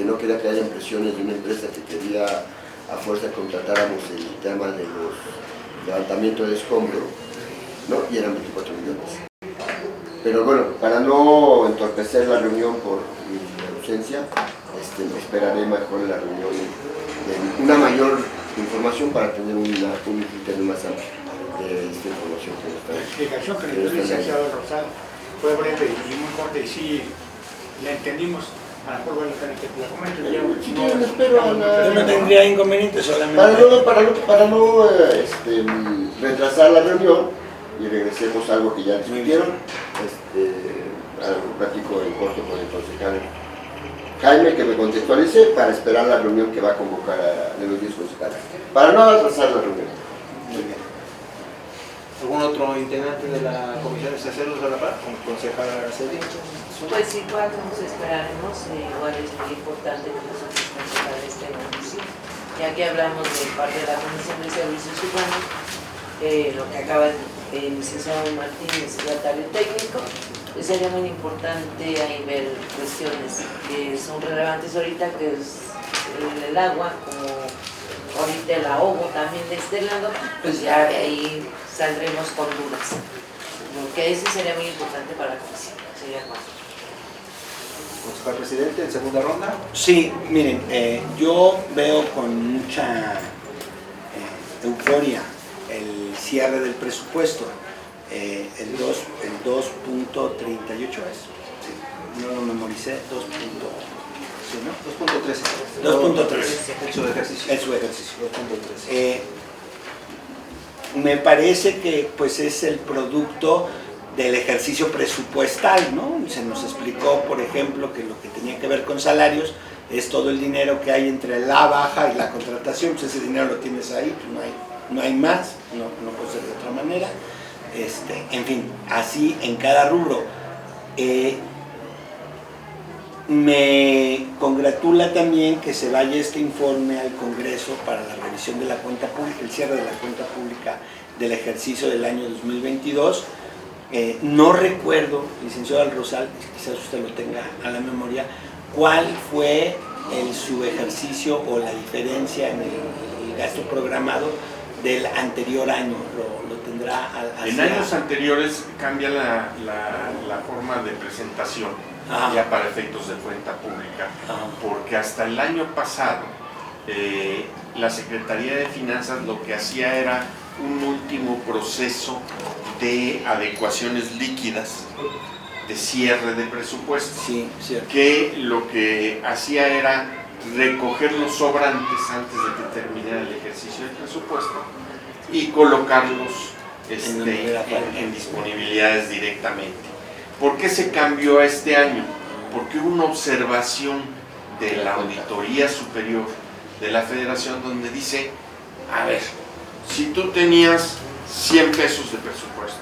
[SPEAKER 5] no quería que haya impresiones de una empresa que quería a fuerza contratáramos el tema de los levantamientos de escombro, ¿no? Y eran 24 millones. Pero bueno, para no entorpecer la reunión por mi ausencia, esperaré mejor la reunión de una mayor información para tener un criterio más amplio de esta información que nos está.
[SPEAKER 4] La explicación que le dio el licenciado Rosado fue breve y muy corta, y sí la entendimos. A lo mejor voy a tener que la comento.
[SPEAKER 1] Yo no tendría inconveniente, solamente
[SPEAKER 5] para no retrasar la reunión y regresemos a algo que ya discutieron. Algo platico en corto con el concejal Jaime, que me contextualice para esperar la reunión que va a convocar de los 10 concejales, para no atrasar la reunión.
[SPEAKER 2] Muy bien. ¿Algún otro integrante de la Comisión de Hacerlos a la par? ¿Con concejal Araceli?
[SPEAKER 6] Pues igual nos esperaremos, igual es muy importante que nosotros concejales estemos, ¿sí? Ya que hablamos de parte de la Comisión de Servicios Urbanos, lo que acaba el licenciado Martínez, secretario técnico, pues sería muy importante ahí ver cuestiones que son relevantes ahorita, que es el agua, como ahorita el ahogo también de este lado, pues ya de ahí saldremos con dudas. Porque eso sería muy importante para la comisión, sería más.
[SPEAKER 2] Concejal presidente, en segunda ronda.
[SPEAKER 1] Sí, miren, yo veo con mucha euforia el cierre del presupuesto, el 2.38 es, sí, no lo memoricé, 2.13.
[SPEAKER 2] 2.13. En su ejercicio.
[SPEAKER 1] En su ejercicio.
[SPEAKER 2] 2.13.
[SPEAKER 1] Me parece que pues es el producto del ejercicio presupuestal, ¿no? Se nos explicó, por ejemplo, que lo que tenía que ver con salarios es todo el dinero que hay entre la baja y la contratación, pues ese dinero lo tienes ahí, pues no hay más, no puede ser de otra manera. En fin, así en cada rubro. Me congratula también que se vaya este informe al Congreso para la revisión de la cuenta pública, el cierre de la cuenta pública del ejercicio del año 2022. No recuerdo, licenciado del Rosal, quizás usted lo tenga a la memoria, cuál fue el subejercicio o la diferencia en el gasto programado del anterior año. Lo tendrá
[SPEAKER 3] en años anteriores cambia la forma de presentación. Ya para efectos de cuenta pública, porque hasta el año pasado la Secretaría de Finanzas lo que hacía era un último proceso de adecuaciones líquidas de cierre de presupuesto, que lo que hacía era recoger los sobrantes antes de que terminara el ejercicio del presupuesto y colocarlos en disponibilidades directamente. ¿Por qué se cambió a este año? Porque hubo una observación de la Auditoría Superior de la Federación donde dice, a ver, si tú tenías 100 pesos de presupuesto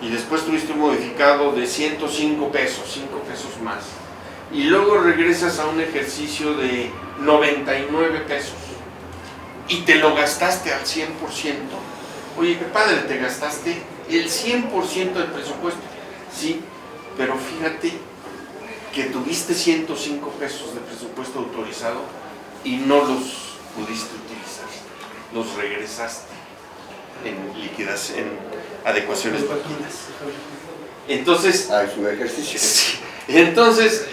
[SPEAKER 3] y después tuviste un modificado de 105 pesos, 5 pesos más, y luego regresas a un ejercicio de 99 pesos y te lo gastaste al 100%, oye, qué padre, te gastaste el 100% del presupuesto. Sí, pero fíjate que tuviste 105 pesos de presupuesto autorizado y no los pudiste utilizar, los regresaste en liquidas, en adecuaciones líquidas. Entonces,
[SPEAKER 5] su ejercicio.
[SPEAKER 3] Sí, entonces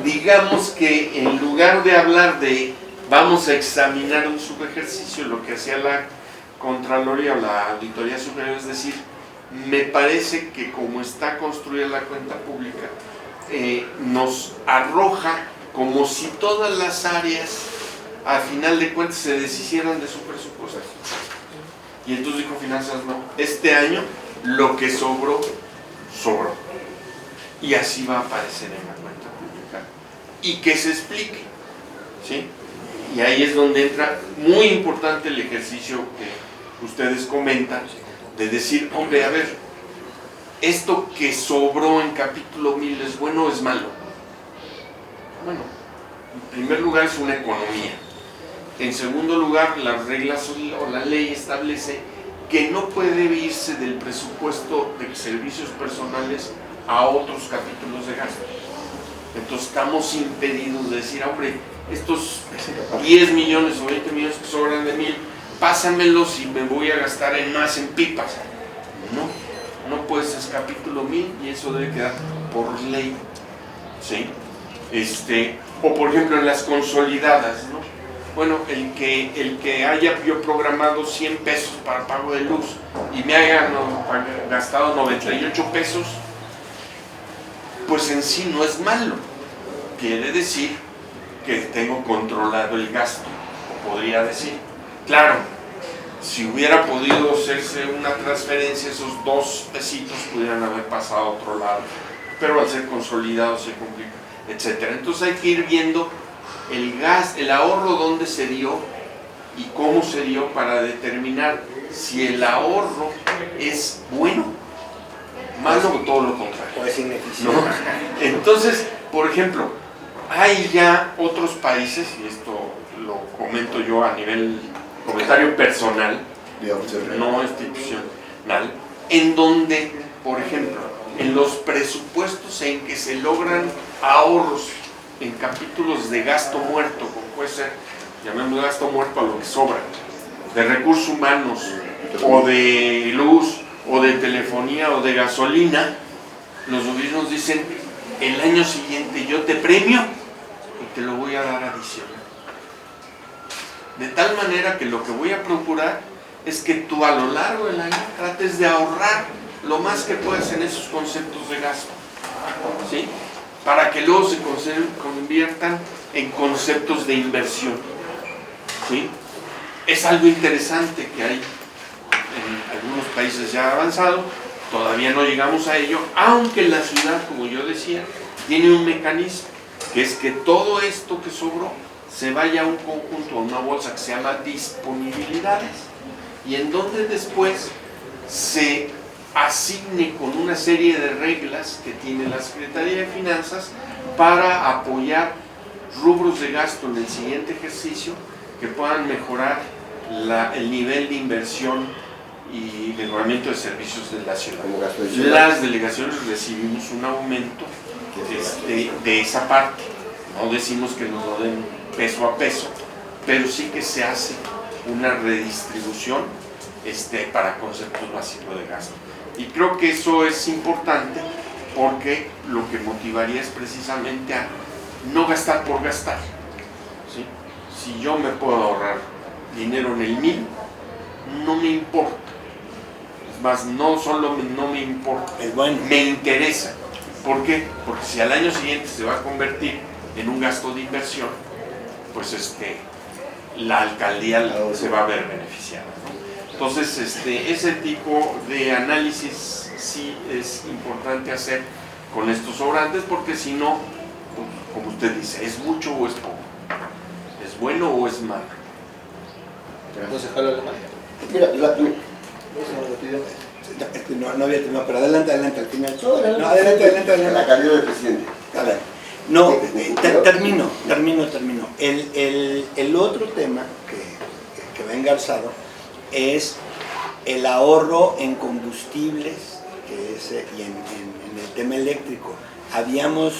[SPEAKER 3] digamos que en lugar de hablar de vamos a examinar un subejercicio, lo que hacía la Contraloría o la Auditoría Superior es decir, me parece que como está construida la cuenta pública, nos arroja como si todas las áreas, a final de cuentas, se deshicieran de su presupuesto. Y entonces dijo Finanzas, no, este año lo que sobró, sobró. y así va a aparecer en la cuenta pública y que se explique, ¿sí? Y ahí es donde entra muy importante el ejercicio que ustedes comentan de decir, hombre, a ver, esto que sobró en capítulo 1000 ¿es bueno o es malo? Bueno, en primer lugar es una economía. En segundo lugar, las reglas o la ley establece que no puede irse del presupuesto de servicios personales a otros capítulos de gasto. Entonces estamos impedidos de decir, hombre, estos 10 millones o 20 millones que sobran de 1000, pásamelos y me voy a gastar en más en pipas. No puedes, es capítulo 1000 y eso debe quedar por ley, ¿sí? O por ejemplo en las consolidadas, ¿no? Bueno, el que haya yo programado 100 pesos para pago de luz y me haya gastado 98 pesos, pues en sí no es malo. Quiere decir que tengo controlado el gasto, o podría decir. Claro, si hubiera podido hacerse una transferencia, esos 2 pesitos pudieran haber pasado a otro lado, pero al ser consolidado se complica, etc. Entonces hay que ir viendo el ahorro dónde se dio y cómo se dio para determinar si el ahorro es bueno, malo o todo lo contrario.
[SPEAKER 1] O es ineficiente.
[SPEAKER 3] ¿No? Entonces, por ejemplo, hay ya otros países, y esto lo comento yo a nivel comentario personal, no institucional, en donde, por ejemplo, en los presupuestos en que se logran ahorros en capítulos de gasto muerto, como puede ser, llamemos gasto muerto a lo que sobra, de recursos humanos, o de luz, o de telefonía, o de gasolina, los gobiernos dicen, el año siguiente yo te premio y te lo voy a dar adicional. De tal manera que lo que voy a procurar es que tú a lo largo del año trates de ahorrar lo más que puedas en esos conceptos de gasto, ¿sí? Para que luego se conviertan en conceptos de inversión, ¿sí? Es algo interesante que hay en algunos países ya avanzados, todavía no llegamos a ello, aunque la ciudad, como yo decía, tiene un mecanismo, que es que todo esto que sobró se vaya a un conjunto, a una bolsa que se llama disponibilidades, y en donde después se asigne con una serie de reglas que tiene la Secretaría de Finanzas para apoyar rubros de gasto en el siguiente ejercicio que puedan mejorar el nivel de inversión y mejoramiento de servicios de la ciudad. Las delegaciones recibimos un aumento de esa parte. No decimos que nos lo den peso a peso, pero sí que se hace una redistribución para conceptos básicos de gasto. Y creo que eso es importante porque lo que motivaría es precisamente a no gastar por gastar, ¿sí? Si yo me puedo ahorrar dinero en el 1000, no me importa. Es más, no solo no me importa,
[SPEAKER 1] Es bueno.
[SPEAKER 3] me interesa. ¿Por qué? Porque si al año siguiente se va a convertir en un gasto de inversión, pues la alcaldía se va a ver beneficiada, ¿no? Entonces, ese tipo de análisis sí es importante hacer con estos sobrantes, porque si no, pues, como usted dice, ¿es mucho o es poco? ¿Es bueno o es malo?
[SPEAKER 2] Concejal Alemán.
[SPEAKER 5] Mira,
[SPEAKER 1] No había terminado, pero adelante, al final.
[SPEAKER 5] No,
[SPEAKER 1] Adelante.
[SPEAKER 5] la calidad del presidente.
[SPEAKER 1] A ver, no, termino. El otro tema que va engarzado es el ahorro en combustibles, y en el tema eléctrico. Habíamos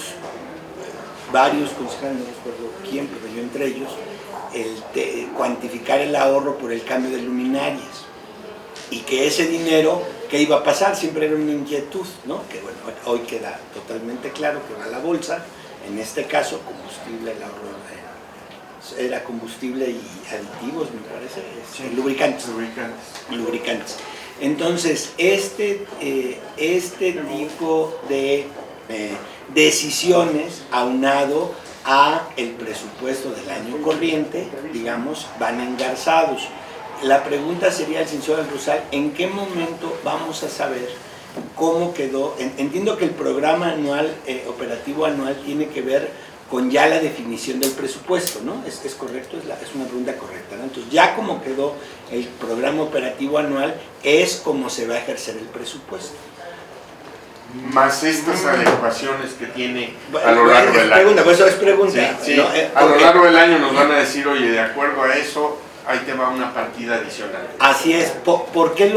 [SPEAKER 1] varios concejales, no recuerdo quién, pero yo entre ellos, cuantificar el ahorro por el cambio de luminarias. Y que ese dinero, ¿qué iba a pasar? Siempre era una inquietud, ¿no? Que bueno, hoy queda totalmente claro que va a la bolsa, en este caso combustible, el ahorro era combustible y aditivos, me parece,
[SPEAKER 3] Sí.
[SPEAKER 1] lubricantes. Entonces, este tipo de decisiones, aunado a el presupuesto del año corriente, digamos, van engarzados. La pregunta sería al señor Rosal, ¿en qué momento vamos a saber cómo quedó. Entiendo que el programa anual, operativo anual, tiene que ver con ya la definición del presupuesto, ¿no? ¿Es correcto? Es una pregunta correcta, ¿no? Entonces, ya como quedó el programa operativo anual, es como se va a ejercer el presupuesto.
[SPEAKER 3] Más estas adecuaciones que tiene a lo largo del año.
[SPEAKER 1] Pregunta, pues eso es pregunta.
[SPEAKER 3] Sí,
[SPEAKER 1] ¿no?
[SPEAKER 3] a lo largo del año nos van a decir, oye, de acuerdo a eso, ahí te va una partida adicional.
[SPEAKER 1] Así es. ¿Por qué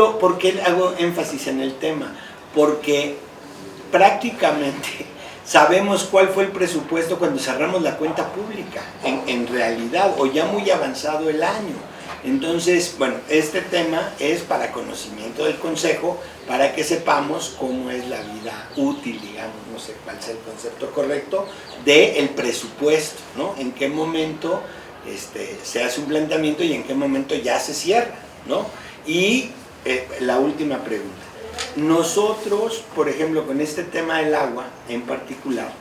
[SPEAKER 1] hago énfasis en el tema? Porque prácticamente sabemos cuál fue el presupuesto cuando cerramos la cuenta pública, en realidad, o ya muy avanzado el año. Entonces, bueno, este tema es para conocimiento del Consejo, para que sepamos cómo es la vida útil, digamos, no sé cuál es el concepto correcto, del presupuesto, ¿no? En qué momento se hace un planteamiento y en qué momento ya se cierra, ¿no? Y la última pregunta. Nosotros, por ejemplo, con este tema del agua en particular,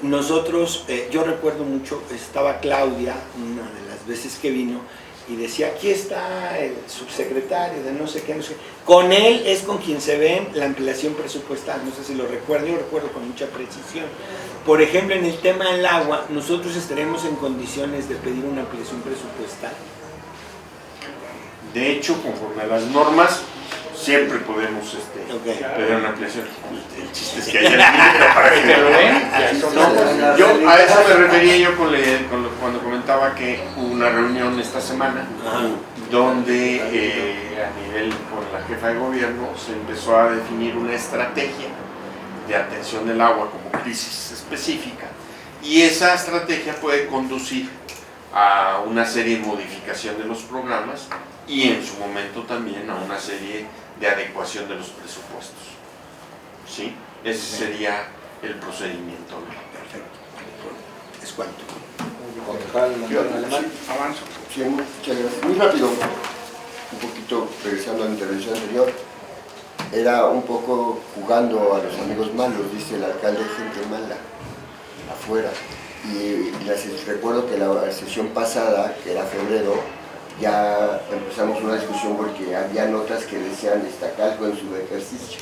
[SPEAKER 1] nosotros, yo recuerdo mucho, estaba Claudia, una de las veces que vino, y decía, aquí está el subsecretario de no sé qué, no sé qué. Con él es con quien se ve la ampliación presupuestal, no sé si lo recuerdo, yo recuerdo con mucha precisión. Por ejemplo, en el tema del agua, nosotros estaremos en condiciones de pedir una ampliación presupuestal.
[SPEAKER 3] De hecho, conforme a las normas, siempre podemos pedir una ampliación. El chiste es que haya límite para que te lo den. Yo a eso me refería yo cuando comentaba que hubo una reunión esta semana donde a nivel con la jefa de gobierno se empezó a definir una estrategia de atención del agua como crisis específica, y esa estrategia puede conducir a una serie de modificación de los programas y en su momento también a una serie de adecuación de los presupuestos. ¿Sí? Ese sería el procedimiento.
[SPEAKER 1] Perfecto. ¿Es cuánto?
[SPEAKER 4] Avanzo.
[SPEAKER 5] Sí, muchas gracias. Muy rápido, un poquito regresando a la intervención anterior, era un poco jugando a los amigos malos, dice el alcalde, gente mala, afuera. Y recuerdo que la sesión pasada, que era febrero, ya empezamos una discusión porque había notas que decían Iztacalco en su ejercicio.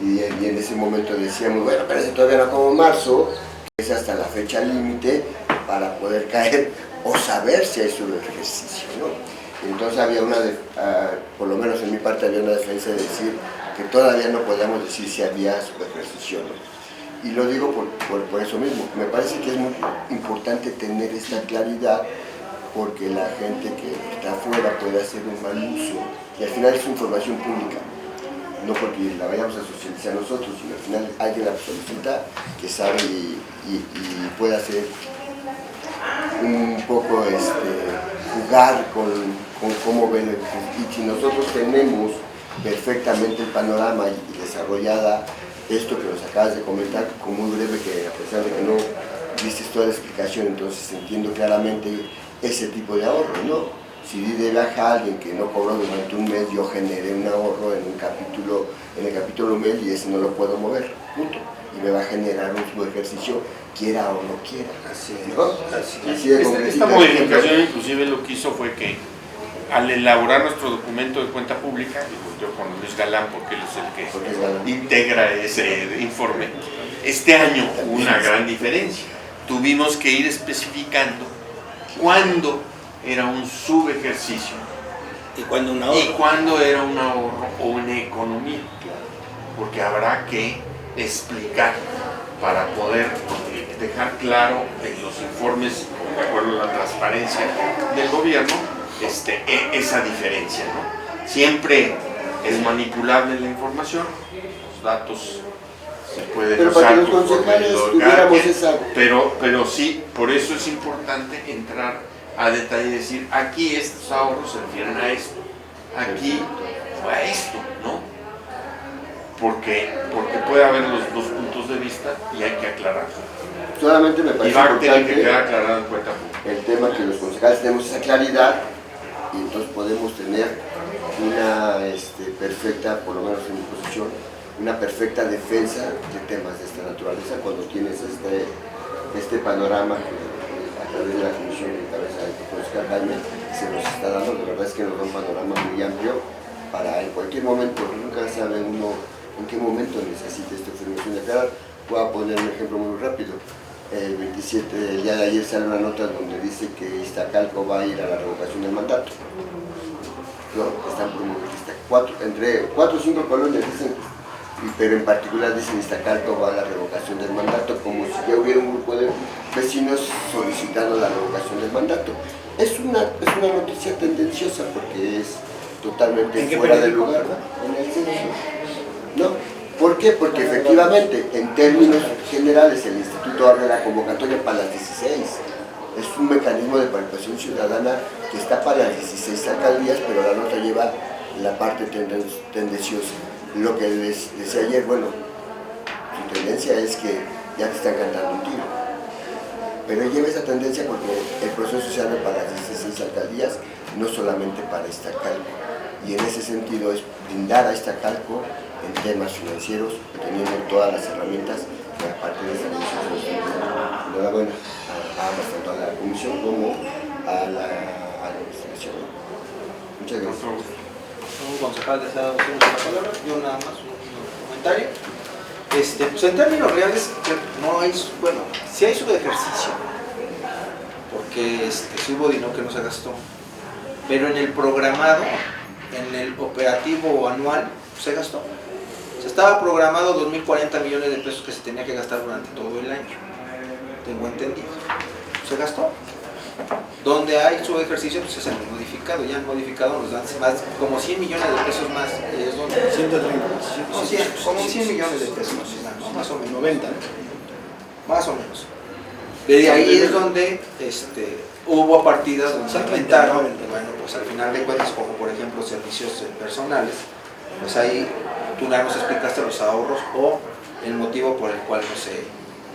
[SPEAKER 5] Y en ese momento decíamos, bueno, pero todavía no como marzo, es hasta la fecha límite para poder caer o saber si hay su ejercicio, ¿no? Entonces había por lo menos en mi parte había una defensa de decir que todavía no podíamos decir si había su ejercicio, ¿no? Y lo digo por eso mismo. Me parece que es muy importante tener esta claridad, porque la gente que está afuera puede hacer un mal uso, y al final es información pública, no porque la vayamos a socializar nosotros, sino al final alguien la solicita que sabe y puede hacer un poco jugar con cómo ven el. Y si nosotros tenemos perfectamente el panorama y desarrollada esto que nos acabas de comentar, como muy breve, que a pesar de que no diste toda la explicación, entonces entiendo claramente ese tipo de ahorro, ¿no? Si di de baja a alguien que no cobró durante un mes, yo generé un ahorro en el capítulo mes, y ese no lo puedo mover, punto. Y me va a generar un subejercicio, quiera o no quiera.
[SPEAKER 1] Así es.
[SPEAKER 5] ¿No? Así es.
[SPEAKER 3] Esta modificación inclusive lo que hizo fue que al elaborar nuestro documento de cuenta pública, yo con Luis Galán, porque él es el que integra ese informe, este año hubo una gran diferencia. Tuvimos que ir especificando cuándo era un subejercicio
[SPEAKER 1] y cuándo un ahorro,
[SPEAKER 3] y cuándo era un ahorro o una economía, porque habrá que explicar para poder dejar claro en los informes, de acuerdo a la transparencia del gobierno, esa diferencia, ¿no? Siempre es manipulable la información, los datos se pueden usar pero sí, por eso es importante entrar a detalle y decir, aquí estos ahorros se refieren a esto, aquí a esto, ¿no? Porque puede haber los dos puntos de vista y hay que aclarar.
[SPEAKER 5] Solamente me parece
[SPEAKER 3] importante que quede aclarado en cuenta pública
[SPEAKER 5] el tema, que los concejales tenemos esa claridad, y entonces podemos tener una perfecta, por lo menos en mi posición, una perfecta defensa de temas de esta naturaleza cuando tienes este panorama que a través de la comisión de cabeza del concejal Jaime se nos está dando. La verdad es que nos da un panorama muy amplio para en cualquier momento, nunca sabe uno en qué momento necesita esta información declarar. Voy a poner un ejemplo muy rápido. El 27, el día de ayer sale una nota donde dice que Iztacalco va a ir a la revocación del mandato. No, están promoviendo entre 4 o 5 colonias dicen, pero en particular dicen Iztacalco va a la revocación del mandato, como si ya hubiera un grupo de vecinos solicitando la revocación del mandato. Es una noticia tendenciosa porque es totalmente fuera de lugar, ¿verdad? En el censo. ¿No? ¿Por qué? Porque efectivamente, en términos generales, el Instituto abre la convocatoria para las 16. Es un mecanismo de participación ciudadana que está para las 16 alcaldías, pero la nota lleva la parte tendenciosa. Lo que les decía ayer, bueno, su tendencia es que ya te están cantando un tiro. Pero lleva esa tendencia porque el proceso se abre para las 16 alcaldías, no solamente para Iztacalco. Y en ese sentido es brindar a Iztacalco en temas financieros, teniendo todas las herramientas que aparte de esa comisión. Enhorabuena a ambas, tanto a la comisión como a la administración. Muchas gracias.
[SPEAKER 2] Un concejal desea usar la palabra, yo nada más un comentario. Pues en términos reales no hay, bueno, sí hay subejercicio, porque sí hubo dinero que no se gastó, pero en el programado, en el operativo anual, se gastó. Se estaba programado 2.040 millones de pesos que se tenía que gastar durante todo el año, tengo entendido. Se gastó. Donde hay su ejercicio, pues es el modificado. Ya el modificado nos dan más, como 100 millones de pesos más. Es donde,
[SPEAKER 1] 130.
[SPEAKER 2] no, 100, como 100 millones de pesos ¿no? Más o menos.
[SPEAKER 1] 90.
[SPEAKER 2] Más o menos. Desde ahí es donde hubo partidas donde se aumentaron. Bueno, pues al final de cuentas, como por ejemplo servicios personales, pues ahí tú ya nos explicaste los ahorros o el motivo por el cual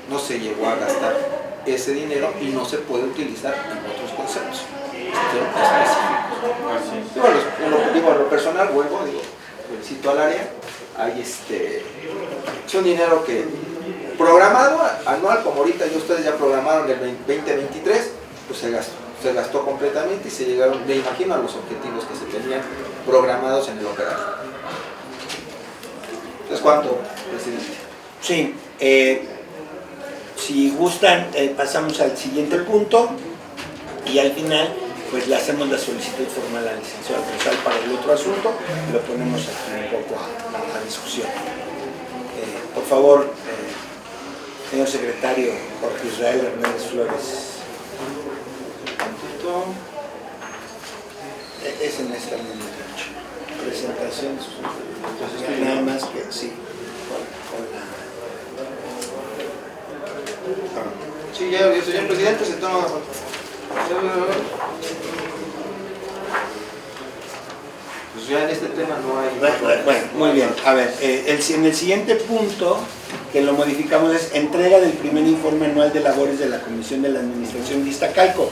[SPEAKER 2] no se llegó a gastar ese dinero y no se puede utilizar en otros conceptos específicos. Digo, en lo personal, felicito al área. Hay es un dinero que programado anual, como ahorita y ustedes ya programaron el 2023, pues se gastó completamente y se llegaron, me imagino, a los objetivos que se tenían programados en el operativo. Entonces, ¿cuánto, presidente?
[SPEAKER 1] Sí, si gustan, pasamos al siguiente punto y al final pues le hacemos la solicitud formal al licenciado González para el otro asunto y lo ponemos aquí un poco a discusión. Por favor, señor secretario Jorge Israel Hernández Flores. Es en esta misma presentación de sus entonces, nada más que sí.
[SPEAKER 2] Sí, ya, señor presidente, se toma. Pues ya en este tema no hay.
[SPEAKER 1] Bueno, muy bien. A ver, en el siguiente punto que lo modificamos es entrega del primer informe anual de labores de la Comisión de la Administración de Iztacalco.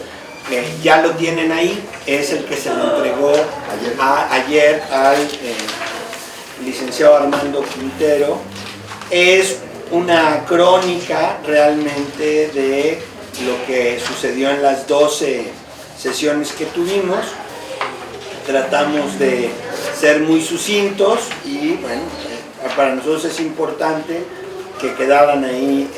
[SPEAKER 1] Ya lo tienen ahí, es el que se le entregó ayer al licenciado Armando Quintero. Es una crónica realmente de lo que sucedió en las 12 sesiones que tuvimos. Tratamos de ser muy sucintos y bueno, para nosotros es importante que quedaran ahí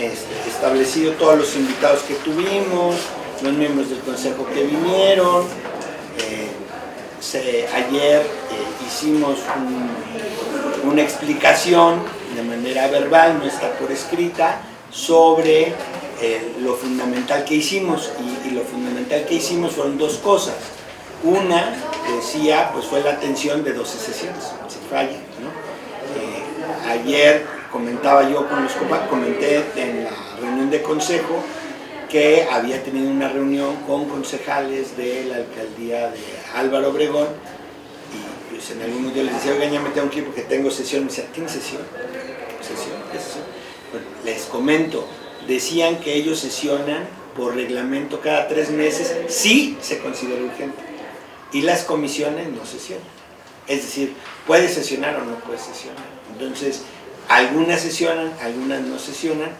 [SPEAKER 1] establecidos todos los invitados que tuvimos, los miembros del consejo que vinieron. Ayer hicimos una explicación de manera verbal, no está por escrita, sobre lo fundamental que hicimos, y lo fundamental que hicimos fueron dos cosas. Una, decía, pues fue la atención de 12 sesiones, sin falla, ¿no? Ayer comentaba yo comenté en la reunión de consejo que había tenido una reunión con concejales de la alcaldía de Álvaro Obregón y pues en algún momento les decía, oigan, ya me tengo que ir porque tengo sesión. Me decía, ¿tienes sesión? ¿Qué sesión? Bueno, les comento, decían que ellos sesionan por reglamento cada 3 meses si se considera urgente y las comisiones no sesionan. Es decir, puedes sesionar o no puedes sesionar. Entonces, algunas sesionan, algunas no sesionan.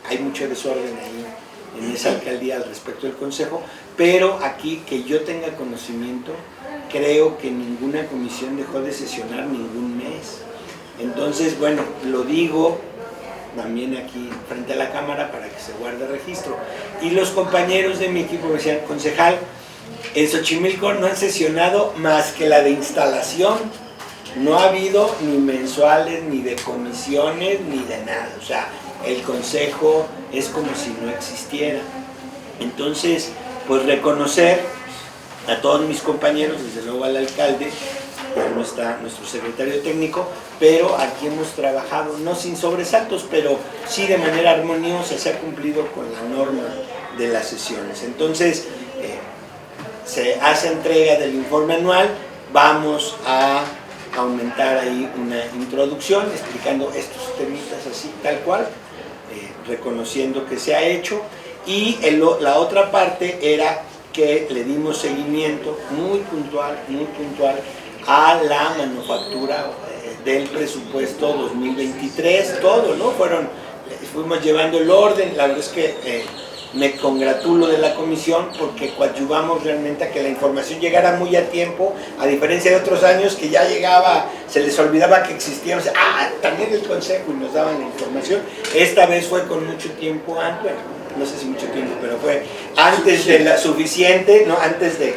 [SPEAKER 1] Hay mucho desorden ahí en esa alcaldía al respecto del consejo, pero aquí que yo tenga conocimiento, creo que ninguna comisión dejó de sesionar ningún mes. Entonces, bueno, lo digo también aquí frente a la cámara para que se guarde registro. Y los compañeros de mi equipo me decían, concejal, en Xochimilco no han sesionado más que la de instalación. No ha habido ni mensuales, ni de comisiones, ni de nada. O sea, el consejo es como si no existiera. Entonces, pues reconocer a todos mis compañeros, desde luego al alcalde, ya no está nuestro secretario técnico, pero aquí hemos trabajado, no sin sobresaltos, pero sí de manera armoniosa, se ha cumplido con la norma de las sesiones. Entonces, se hace entrega del informe anual, vamos a aumentar ahí una introducción explicando estos temitas así, tal cual, reconociendo que se ha hecho, y la otra parte era que le dimos seguimiento muy puntual a la manufactura del presupuesto 2023, todo, ¿no? Fuimos llevando el orden. La verdad es que me congratulo de la comisión porque coadyuvamos realmente a que la información llegara muy a tiempo, a diferencia de otros años que ya llegaba, se les olvidaba que existía, o sea, también el consejo, y nos daban la información. Esta vez fue con mucho tiempo antes, bueno, no sé si mucho tiempo, pero fue antes de la suficiente, ¿no? Antes de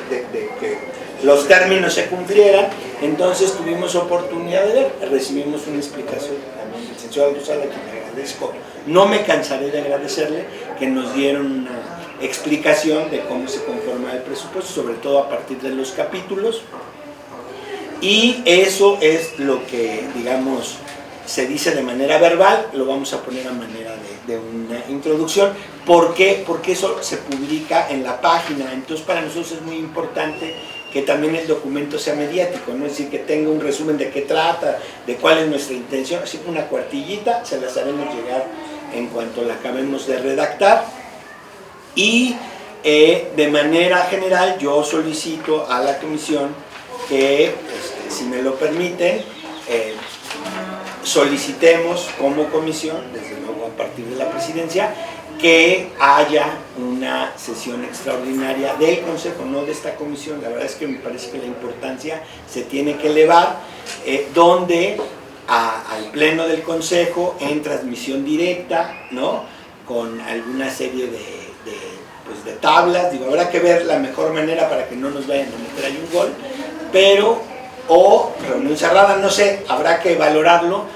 [SPEAKER 1] que los términos se cumplieran. Entonces tuvimos oportunidad de ver, recibimos una explicación también del licenciado Rosal, a quien le agradezco, no me cansaré de agradecerle, que nos dieron una explicación de cómo se conforma el presupuesto, sobre todo a partir de los capítulos, y eso es lo que, digamos, se dice de manera verbal, lo vamos a poner a manera de una introducción. ¿Por qué? Porque eso se publica en la página. Entonces para nosotros es muy importante que también el documento sea mediático, ¿no? Es decir, que tenga un resumen de qué trata, de cuál es nuestra intención, así que una cuartillita, se las haremos llegar en cuanto la acabemos de redactar. Y de manera general yo solicito a la comisión que, si me lo permiten, solicitemos como comisión, desde luego a partir de la presidencia, que haya una sesión extraordinaria del Consejo, no de esta comisión. La verdad es que me parece que la importancia se tiene que elevar, donde al Pleno del Consejo, en transmisión directa, ¿no? Con alguna serie de tablas. Digo, habrá que ver la mejor manera para que no nos vayan a meter ahí un gol, pero, o reunión cerrada, no sé, habrá que valorarlo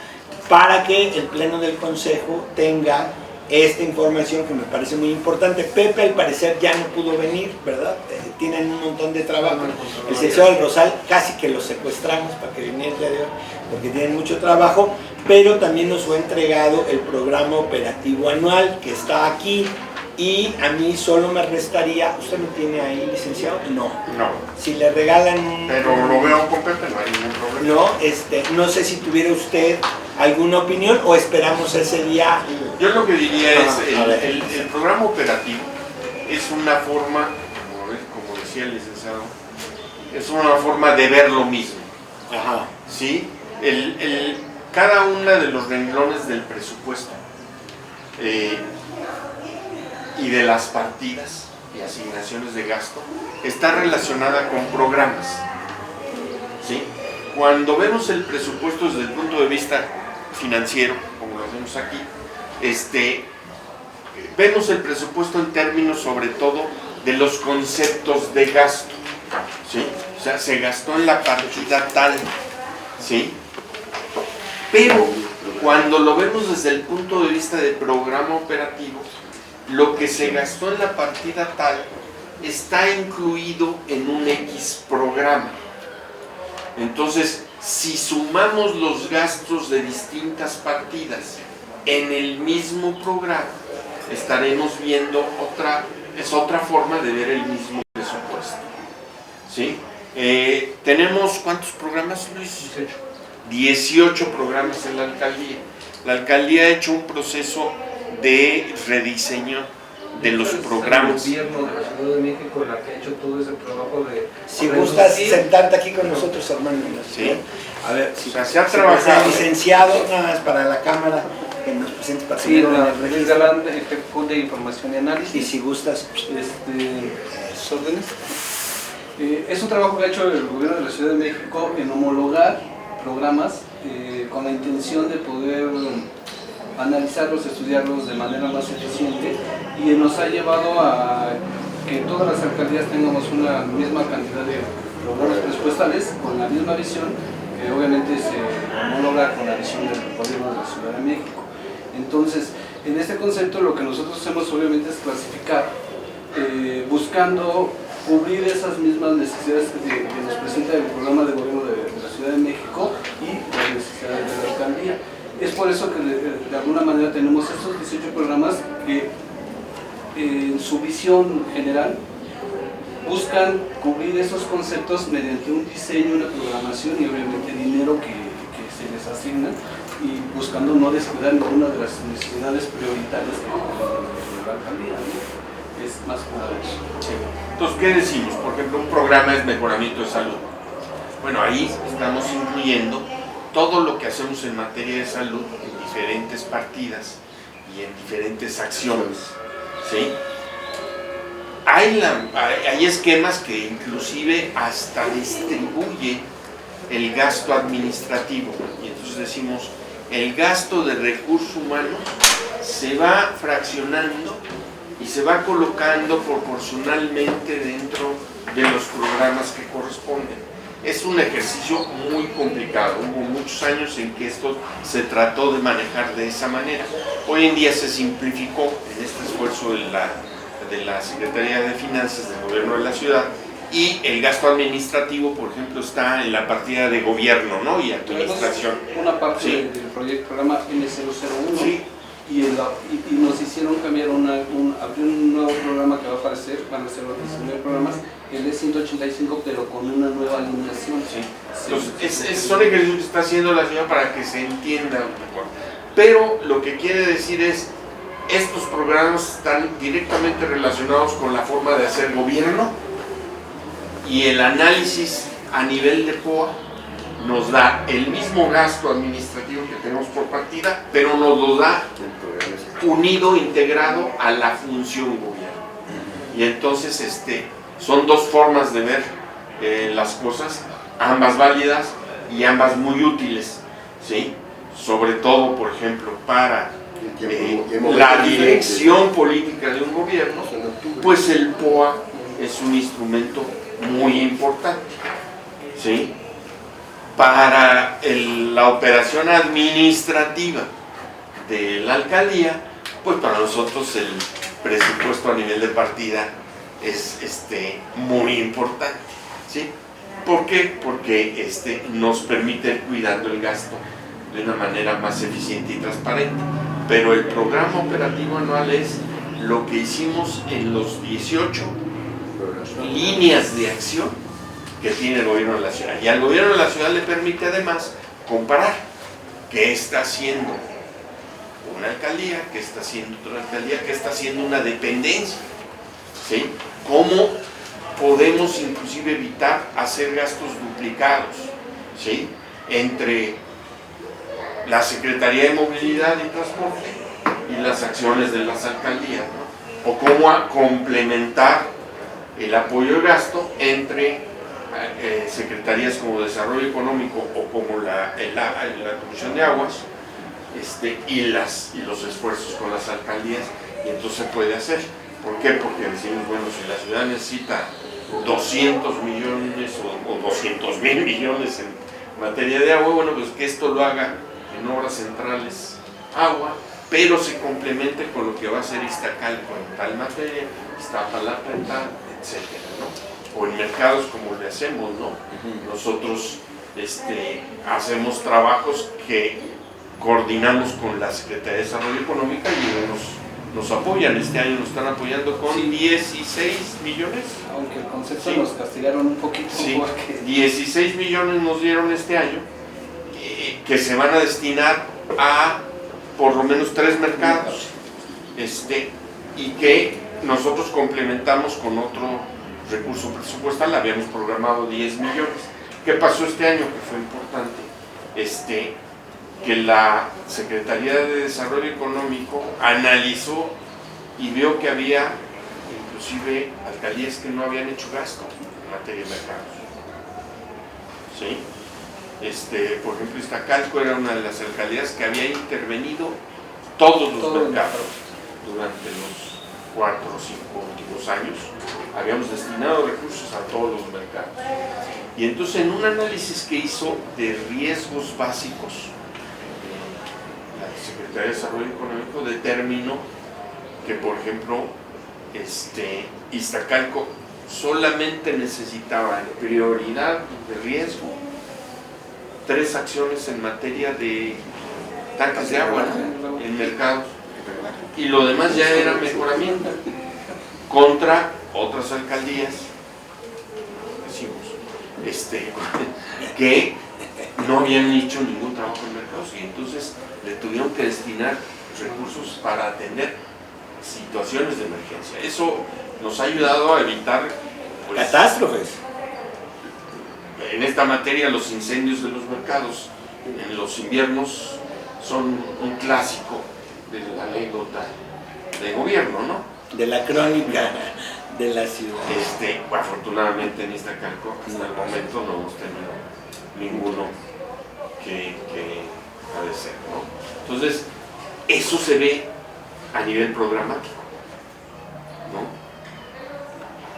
[SPEAKER 1] para que el Pleno del Consejo tenga esta información que me parece muy importante. Pepe al parecer ya no pudo venir, ¿verdad? Tienen un montón de trabajo. El licenciado del Rosal casi que lo secuestramos para que viniera el día de hoy, porque tienen mucho trabajo, pero también nos fue entregado el programa operativo anual que está aquí, y a mí solo me restaría, ¿usted lo tiene ahí, licenciado? No. Si le regalan un...
[SPEAKER 3] Pero lo veo con Pepe, no hay ningún problema.
[SPEAKER 1] No sé si tuviera usted alguna opinión o esperamos ese día.
[SPEAKER 3] Yo lo que diría es, el programa operativo es una forma, como decía el licenciado, es una forma de ver lo mismo.
[SPEAKER 1] Ajá.
[SPEAKER 3] ¿Sí? Cada una de los renglones del presupuesto y de las partidas y asignaciones de gasto está relacionada con programas. ¿Sí? Cuando vemos el presupuesto desde el punto de vista financiero, como lo vemos aquí, vemos el presupuesto en términos sobre todo de los conceptos de gasto. ¿Sí? O sea, se gastó en la partida tal, ¿sí? Pero cuando lo vemos desde el punto de vista del programa operativo, lo que se gastó en la partida tal está incluido en un X programa. Entonces, si sumamos los gastos de distintas partidas en el mismo programa, estaremos viendo otra forma de ver el mismo presupuesto. ¿Sí? Tenemos, ¿cuántos programas, Luis? 18 programas en la alcaldía. La alcaldía ha hecho un proceso de rediseño de los programas.
[SPEAKER 7] El gobierno de la Ciudad de México, la que ha hecho todo ese trabajo de...
[SPEAKER 1] Si gustas sentarte aquí con nosotros, hermano.
[SPEAKER 3] Sí.
[SPEAKER 1] A ver, si
[SPEAKER 3] se ha trabajado.
[SPEAKER 1] Licenciado, nada más para la cámara, que nos presente para
[SPEAKER 7] sí, Luis Galán, jefe de información y análisis.
[SPEAKER 1] Y si gustas,
[SPEAKER 7] órdenes. Es un trabajo que ha hecho el gobierno de la Ciudad de México en homologar programas con la intención de poder analizarlos, estudiarlos de manera más eficiente, y nos ha llevado a que todas las alcaldías tengamos una misma cantidad de programas presupuestales con la misma visión, que obviamente se homologa con la visión del gobierno de la Ciudad de México. Entonces, en este concepto lo que nosotros hacemos obviamente es clasificar, buscando cubrir esas mismas necesidades que nos presenta el programa de gobierno de la Ciudad de México y las necesidades de la alcaldía. Es por eso que de alguna manera tenemos estos 18 programas que en su visión general buscan cubrir esos conceptos mediante un diseño, una programación y obviamente dinero que se les asigna, y buscando no descuidar ninguna de las necesidades prioritarias que tiene la alcaldía, ¿no? Es más que nada eso.
[SPEAKER 3] Sí. Entonces, ¿qué decimos? Por ejemplo, un programa es mejoramiento de salud. Bueno, ahí estamos incluyendo todo lo que hacemos en materia de salud en diferentes partidas y en diferentes acciones, ¿sí? Hay esquemas que inclusive hasta distribuyen el gasto administrativo, y entonces decimos, el gasto de recursos humanos se va fraccionando y se va colocando proporcionalmente dentro de los programas que corresponden. Es un ejercicio muy complicado, hubo muchos años en que esto se trató de manejar de esa manera. Hoy en día se simplificó en este esfuerzo de la Secretaría de Finanzas del Gobierno de la Ciudad, y el gasto administrativo, por ejemplo, está en la partida de gobierno, ¿no? Y administración.
[SPEAKER 7] Una parte
[SPEAKER 3] Sí.
[SPEAKER 7] del programa M001.
[SPEAKER 3] Sí.
[SPEAKER 7] Y nos hicieron cambiar abrir un nuevo programa que va a aparecer, van a ser los 19 programas, el E185, pero con una nueva alineación.
[SPEAKER 3] Sí. Entonces, son ejercicios que está haciendo la señora para que se entienda mejor. Pero lo que quiere decir es, estos programas están directamente relacionados con la forma de hacer gobierno, y el análisis a nivel de POA nos da el mismo gasto administrativo que tenemos por partida, pero nos lo da unido, integrado a la función gobierno. Y entonces son dos formas de ver las cosas, ambas válidas y ambas muy útiles, ¿sí? Sobre todo, por ejemplo, para la dirección política de un gobierno, pues el POA es un instrumento muy importante, ¿sí? Para la operación administrativa de la alcaldía, pues para nosotros el presupuesto a nivel de partida es muy importante, ¿sí? ¿Por qué? Porque nos permite ir cuidando el gasto de una manera más eficiente y transparente. Pero el programa operativo anual es lo que hicimos en los 18 líneas de acción que tiene el gobierno de la ciudad. Y al gobierno de la ciudad le permite además comparar qué está haciendo una alcaldía, qué está haciendo otra alcaldía, qué está haciendo una dependencia, ¿sí? Cómo podemos inclusive evitar hacer gastos duplicados, ¿sí? Entre la Secretaría de Movilidad y Transporte y las acciones de las alcaldías, ¿no? O cómo complementar el apoyo al gasto entre secretarías como Desarrollo Económico o como la Comisión de Aguas, y los esfuerzos con las alcaldías, y entonces se puede hacer. ¿Por qué? Porque decimos, bueno, si la ciudad necesita 200 millones o 200,000 millones en materia de agua, bueno, pues que esto lo haga en obras centrales agua, pero se complemente con lo que va a hacer Iztacalco en tal materia, Iztapalapa en tal, etcétera, ¿no? O en mercados como le hacemos, ¿no? Nosotros hacemos trabajos que coordinamos con la Secretaría de Desarrollo Económico y nos apoyan. Este año nos están apoyando con 16 millones.
[SPEAKER 7] Aunque el concepto
[SPEAKER 3] Sí.
[SPEAKER 7] nos castigaron un poquito.
[SPEAKER 3] Sí,
[SPEAKER 7] Porque
[SPEAKER 3] 16 millones nos dieron este año, que se van a destinar a por lo menos 3 mercados, y que nosotros complementamos con otro recurso presupuestal. Habíamos programado 10 millones. ¿Qué pasó este año? Que fue importante, que la Secretaría de Desarrollo Económico analizó y vio que había inclusive alcaldías que no habían hecho gasto en materia de mercados, ¿sí? Por ejemplo, Iztacalco era una de las alcaldías que había intervenido todos los mercados durante los 4 o 5 últimos años. Habíamos destinado recursos a todos los mercados. Y entonces, en un análisis que hizo de riesgos básicos, la Secretaría de Desarrollo Económico determinó que, por ejemplo, Iztacalco solamente necesitaba en prioridad de riesgo 3 acciones en materia de tanques de agua, ¿no?, en mercados, y lo demás ya era mejoramiento contra otras alcaldías, decimos, que no habían hecho ningún trabajo en mercados, y entonces le tuvieron que destinar recursos para atender situaciones de emergencia. Eso nos ha ayudado a evitar, pues,
[SPEAKER 1] catástrofes.
[SPEAKER 3] En esta materia, los incendios de los mercados en los inviernos son un clásico de la anécdota de gobierno, ¿no?
[SPEAKER 1] De la crónica de la ciudad.
[SPEAKER 3] Afortunadamente en Iztacalco hasta el momento no hemos tenido ninguno que padecer, ¿no? Entonces, eso se ve a nivel programático, ¿no?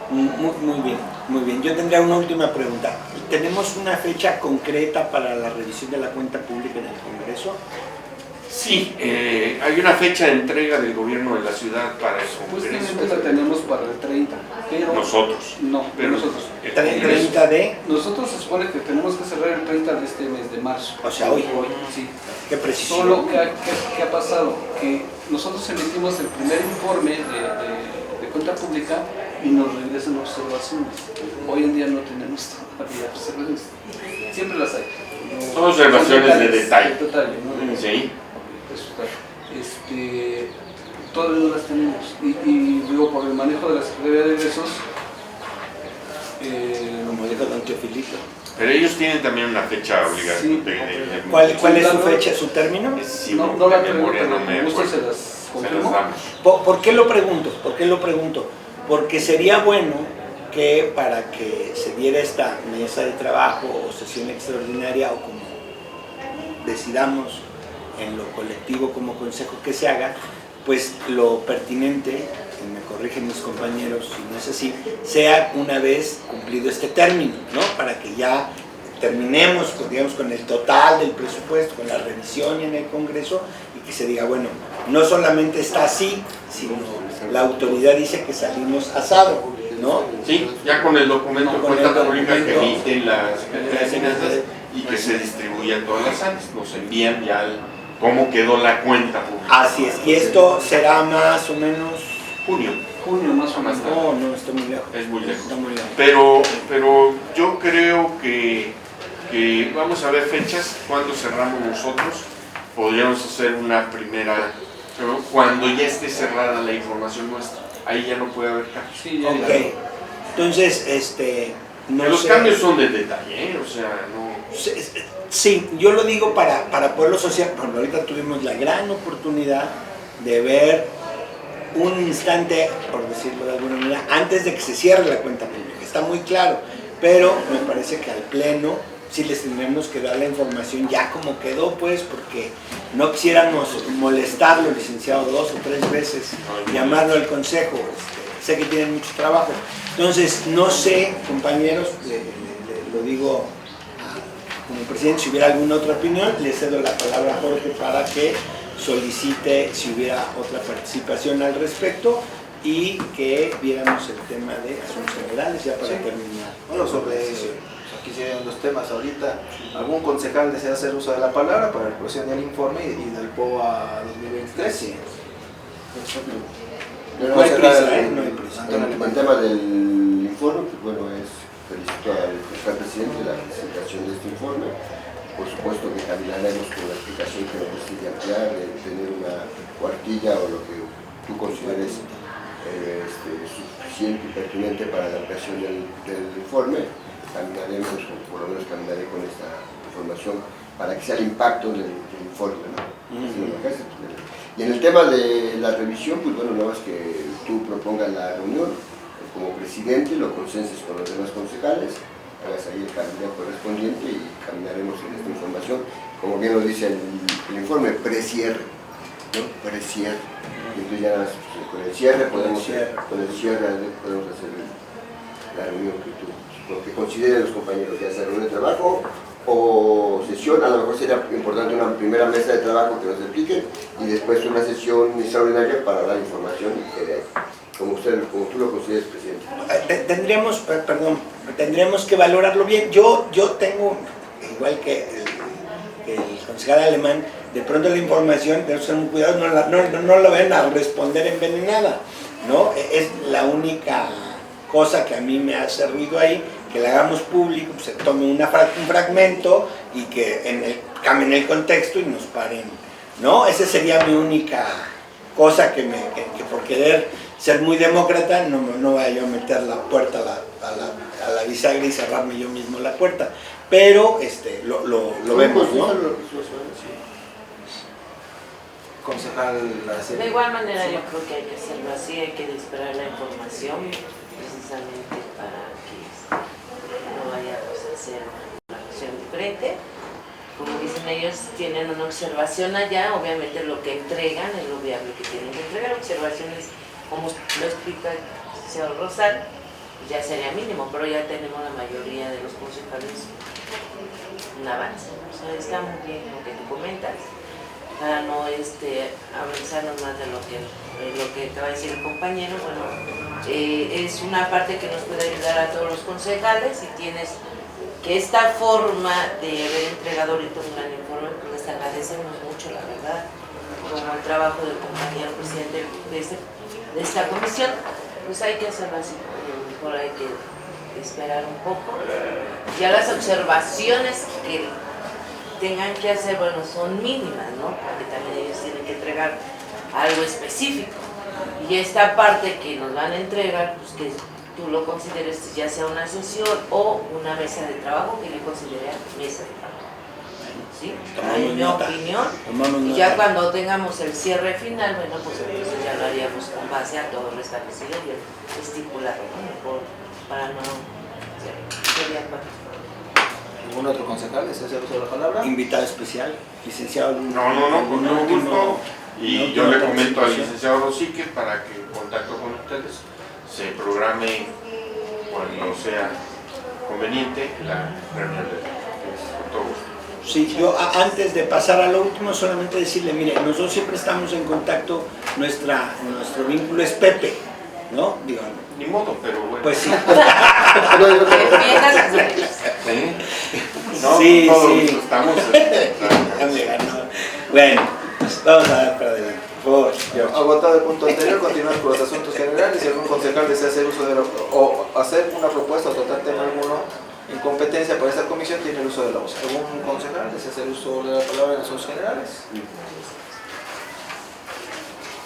[SPEAKER 1] Muy bien, muy bien. Yo tendría una última pregunta. ¿Tenemos una fecha concreta para la revisión de la cuenta pública en el Congreso?
[SPEAKER 3] Sí, hay una fecha de entrega del gobierno de la ciudad para el Congreso.
[SPEAKER 7] Justamente la tenemos para el 30, pero...
[SPEAKER 3] Nosotros.
[SPEAKER 7] No,
[SPEAKER 3] pero
[SPEAKER 7] nosotros.
[SPEAKER 3] el
[SPEAKER 1] 30 de...
[SPEAKER 7] Nosotros se supone que tenemos que cerrar el 30 de este mes de marzo.
[SPEAKER 1] O sea, hoy.
[SPEAKER 7] Sí.
[SPEAKER 1] Qué precisión.
[SPEAKER 7] Solo que ha pasado, que nosotros emitimos el primer informe de cuenta pública y nos regresan observaciones. Hoy en día no tenemos todavía observaciones. Siempre las hay.
[SPEAKER 3] Son observaciones de detalle.
[SPEAKER 7] ¿No?
[SPEAKER 3] Sí.
[SPEAKER 7] Todas no las tenemos. Y digo, por el manejo de la Secretaría de Egresos,
[SPEAKER 1] como dijo don Teofilito.
[SPEAKER 3] Pero ellos tienen también una fecha obligada.
[SPEAKER 7] Sí.
[SPEAKER 1] ¿Cuál es su fecha, su término?
[SPEAKER 3] Sí,
[SPEAKER 7] no la
[SPEAKER 3] de memoria no me
[SPEAKER 7] gusta,
[SPEAKER 3] acuerdo.
[SPEAKER 7] se las
[SPEAKER 3] Se las
[SPEAKER 7] confirmo.
[SPEAKER 3] damos.
[SPEAKER 1] ¿Por qué lo pregunto? ¿Por qué lo pregunto? Porque sería bueno que para que se diera esta mesa de trabajo o sesión extraordinaria o como decidamos en lo colectivo como consejo que se haga, pues lo pertinente, y me corrigen mis compañeros si no es así, sea una vez cumplido este término, ¿no? Para que ya terminemos con, digamos, con el total del presupuesto, con la revisión en el Congreso y que se diga, bueno, no solamente está así, sino la autoridad dice que salimos asado, ¿no?
[SPEAKER 3] Sí, ya con el documento de
[SPEAKER 1] Con
[SPEAKER 3] cuenta
[SPEAKER 1] el
[SPEAKER 3] pública que
[SPEAKER 1] documento
[SPEAKER 3] emite la Secretaría de Finanzas y que se distribuye a todas las áreas. Nos envían ya cómo quedó la cuenta pública.
[SPEAKER 1] Así es, y esto será más o menos...
[SPEAKER 3] Junio.
[SPEAKER 7] Junio más o menos.
[SPEAKER 1] No, está muy lejos.
[SPEAKER 3] Es muy lejos.
[SPEAKER 1] Está muy lejos.
[SPEAKER 3] Pero yo creo que vamos a ver fechas cuando cerramos nosotros. Podríamos hacer una primera, pero cuando ya esté cerrada la información nuestra. Ahí ya no puede haber cambios.
[SPEAKER 7] Sí, ya,
[SPEAKER 1] Ok,
[SPEAKER 7] ya.
[SPEAKER 1] entonces, no
[SPEAKER 3] Los
[SPEAKER 1] sé.
[SPEAKER 3] cambios son de detalle, ¿eh? O sea, no...
[SPEAKER 1] Sí, yo lo digo para poderlo asociar. Por ejemplo, ahorita tuvimos la gran oportunidad de ver un instante, por decirlo de alguna manera, antes de que se cierre la cuenta pública. Está muy claro, pero me parece que al Pleno sí les tendremos que dar la información ya como quedó, pues, porque no quisiéramos molestarlo, licenciado, 2 o 3 veces, llamarlo al Consejo. Sé que tienen mucho trabajo. Entonces, no sé, compañeros, lo digo como presidente, si hubiera alguna otra opinión, le cedo la palabra a Jorge para que solicite si hubiera otra participación al respecto y que viéramos el tema de asuntos generales ya para terminar.
[SPEAKER 2] Bueno, sobre aquí se ven los temas ahorita. ¿Algún concejal desea hacer uso de la palabra para la exposición del informe y del POA 2023?
[SPEAKER 1] Sí.
[SPEAKER 5] Pero
[SPEAKER 1] No hay
[SPEAKER 5] vamos a
[SPEAKER 1] prisa,
[SPEAKER 5] cerrar
[SPEAKER 1] no hay prisa.
[SPEAKER 5] el tema del informe, pues bueno, felicito al fiscal presidente de la presentación de este informe. Por supuesto que caminaremos con la explicación que nos decide ampliar, tener una cuartilla o lo que tú consideres suficiente y pertinente para la ampliación del informe. Caminaremos, o por lo menos caminaré con esta información para que sea el impacto del informe, ¿no? Y en el tema de la revisión, pues bueno, nada más que tú propongas la reunión como presidente, lo consenses con los demás concejales, hagas ahí el cambio correspondiente y caminaremos en comisión, como bien lo dice el informe, precierre, ¿no? Precierre. Entonces ya con el cierre podemos hacer la reunión que tú, lo que consideren los compañeros, ya sea reunión de trabajo o sesión. A lo mejor sería importante una primera mesa de trabajo que nos expliquen y después una sesión extraordinaria para dar información y que de ahí, como tú lo consideres, presidente.
[SPEAKER 1] Tendríamos que valorarlo bien. Yo tengo, igual que el concejal Alemán, de pronto la información, debe ser muy cuidado, no la ven a responder envenenada, ¿no? Es la única cosa que a mí me hace ruido ahí, que la hagamos público, se tome un fragmento y que cambien el contexto y nos paren, ¿no? Esa sería mi única cosa que por querer ser muy demócrata no vaya yo a meter la puerta a la bisagra y cerrarme yo mismo la puerta, pero lo vemos, ¿no?
[SPEAKER 2] Concejal
[SPEAKER 6] de igual manera yo creo que hay que hacerlo así, hay que esperar la información precisamente para que no vayamos a hacer una acción diferente. Como dicen ellos, tienen una observación allá, obviamente lo que entregan es lo viable que tienen que entregar. Observaciones, como lo explica el señor Rosal, ya sería mínimo, pero ya tenemos la mayoría de los concejales un avance. O sea, está muy bien lo que tú comentas, para no avanzarnos más de lo que acaba de decir el compañero. Bueno, es una parte que nos puede ayudar a todos los concejales. Si tienes que esta forma de haber entregado ahorita un gran informe, pues les agradecemos mucho, la verdad, como el trabajo del compañero presidente de esta comisión. Pues hay que hacerlo así, mejor hay que esperar un poco. Ya las observaciones que tengan que hacer, bueno, son mínimas, ¿no? Porque también ellos tienen que entregar algo específico. Y esta parte que nos van a entregar, pues que tú lo consideres ya sea una sesión o una mesa de trabajo, que yo considere mesa de trabajo. ¿Sí? En mi opinión. Y ya cuando tengamos el cierre final, bueno, pues entonces ya lo haríamos con base a todo lo establecido y estipulado, ¿no? Mejor para no... Sería para...
[SPEAKER 2] ¿Algún otro concejal desea hacer uso de la palabra?
[SPEAKER 1] Invitado especial, licenciado.
[SPEAKER 3] No, con todo gusto. Y yo le comento al licenciado Rosique para que en contacto con ustedes se programe cuando sea conveniente la reunión de con todo gusto.
[SPEAKER 1] Sí, yo antes de pasar a lo último, solamente decirle, mire, nosotros siempre estamos en contacto, nuestro vínculo es Pepe, ¿no? Digo,
[SPEAKER 3] Ni modo, pero bueno.
[SPEAKER 1] pues sí.
[SPEAKER 3] No,
[SPEAKER 1] sí,
[SPEAKER 3] todos
[SPEAKER 1] sí.
[SPEAKER 3] estamos.
[SPEAKER 1] Ya me ganó. Bueno, vamos a dar para adelante. Por favor.
[SPEAKER 2] Agotado el punto anterior, continuamos con los asuntos generales. Si algún concejal desea hacer uso de o hacer una propuesta o tratar tema alguno en competencia para esta comisión, tiene el uso de la voz. ¿Algún concejal desea hacer uso de la palabra en asuntos generales?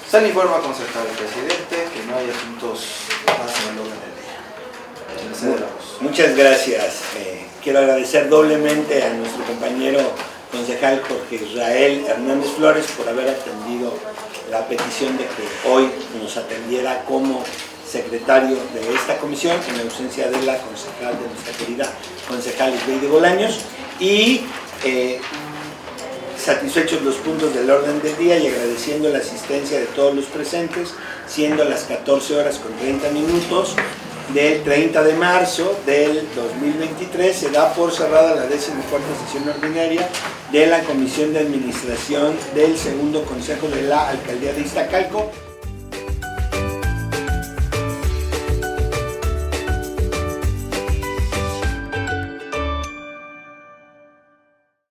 [SPEAKER 2] Se le informa, concejal presidente, que no hay asuntos más en el orden del día. Se le cede la voz.
[SPEAKER 1] Muchas gracias. Quiero agradecer doblemente a nuestro compañero concejal Jorge Israel Hernández Flores por haber atendido la petición de que hoy nos atendiera como secretario de esta comisión en ausencia de la concejal, de nuestra querida concejal Isbeide Bolaños, y satisfechos los puntos del orden del día y agradeciendo la asistencia de todos los presentes, siendo las 14 horas con 30 minutos del 30 de marzo del 2023, se da por cerrada la 14ª sesión ordinaria de la Comisión de Administración del Segundo Consejo de la Alcaldía de Iztacalco.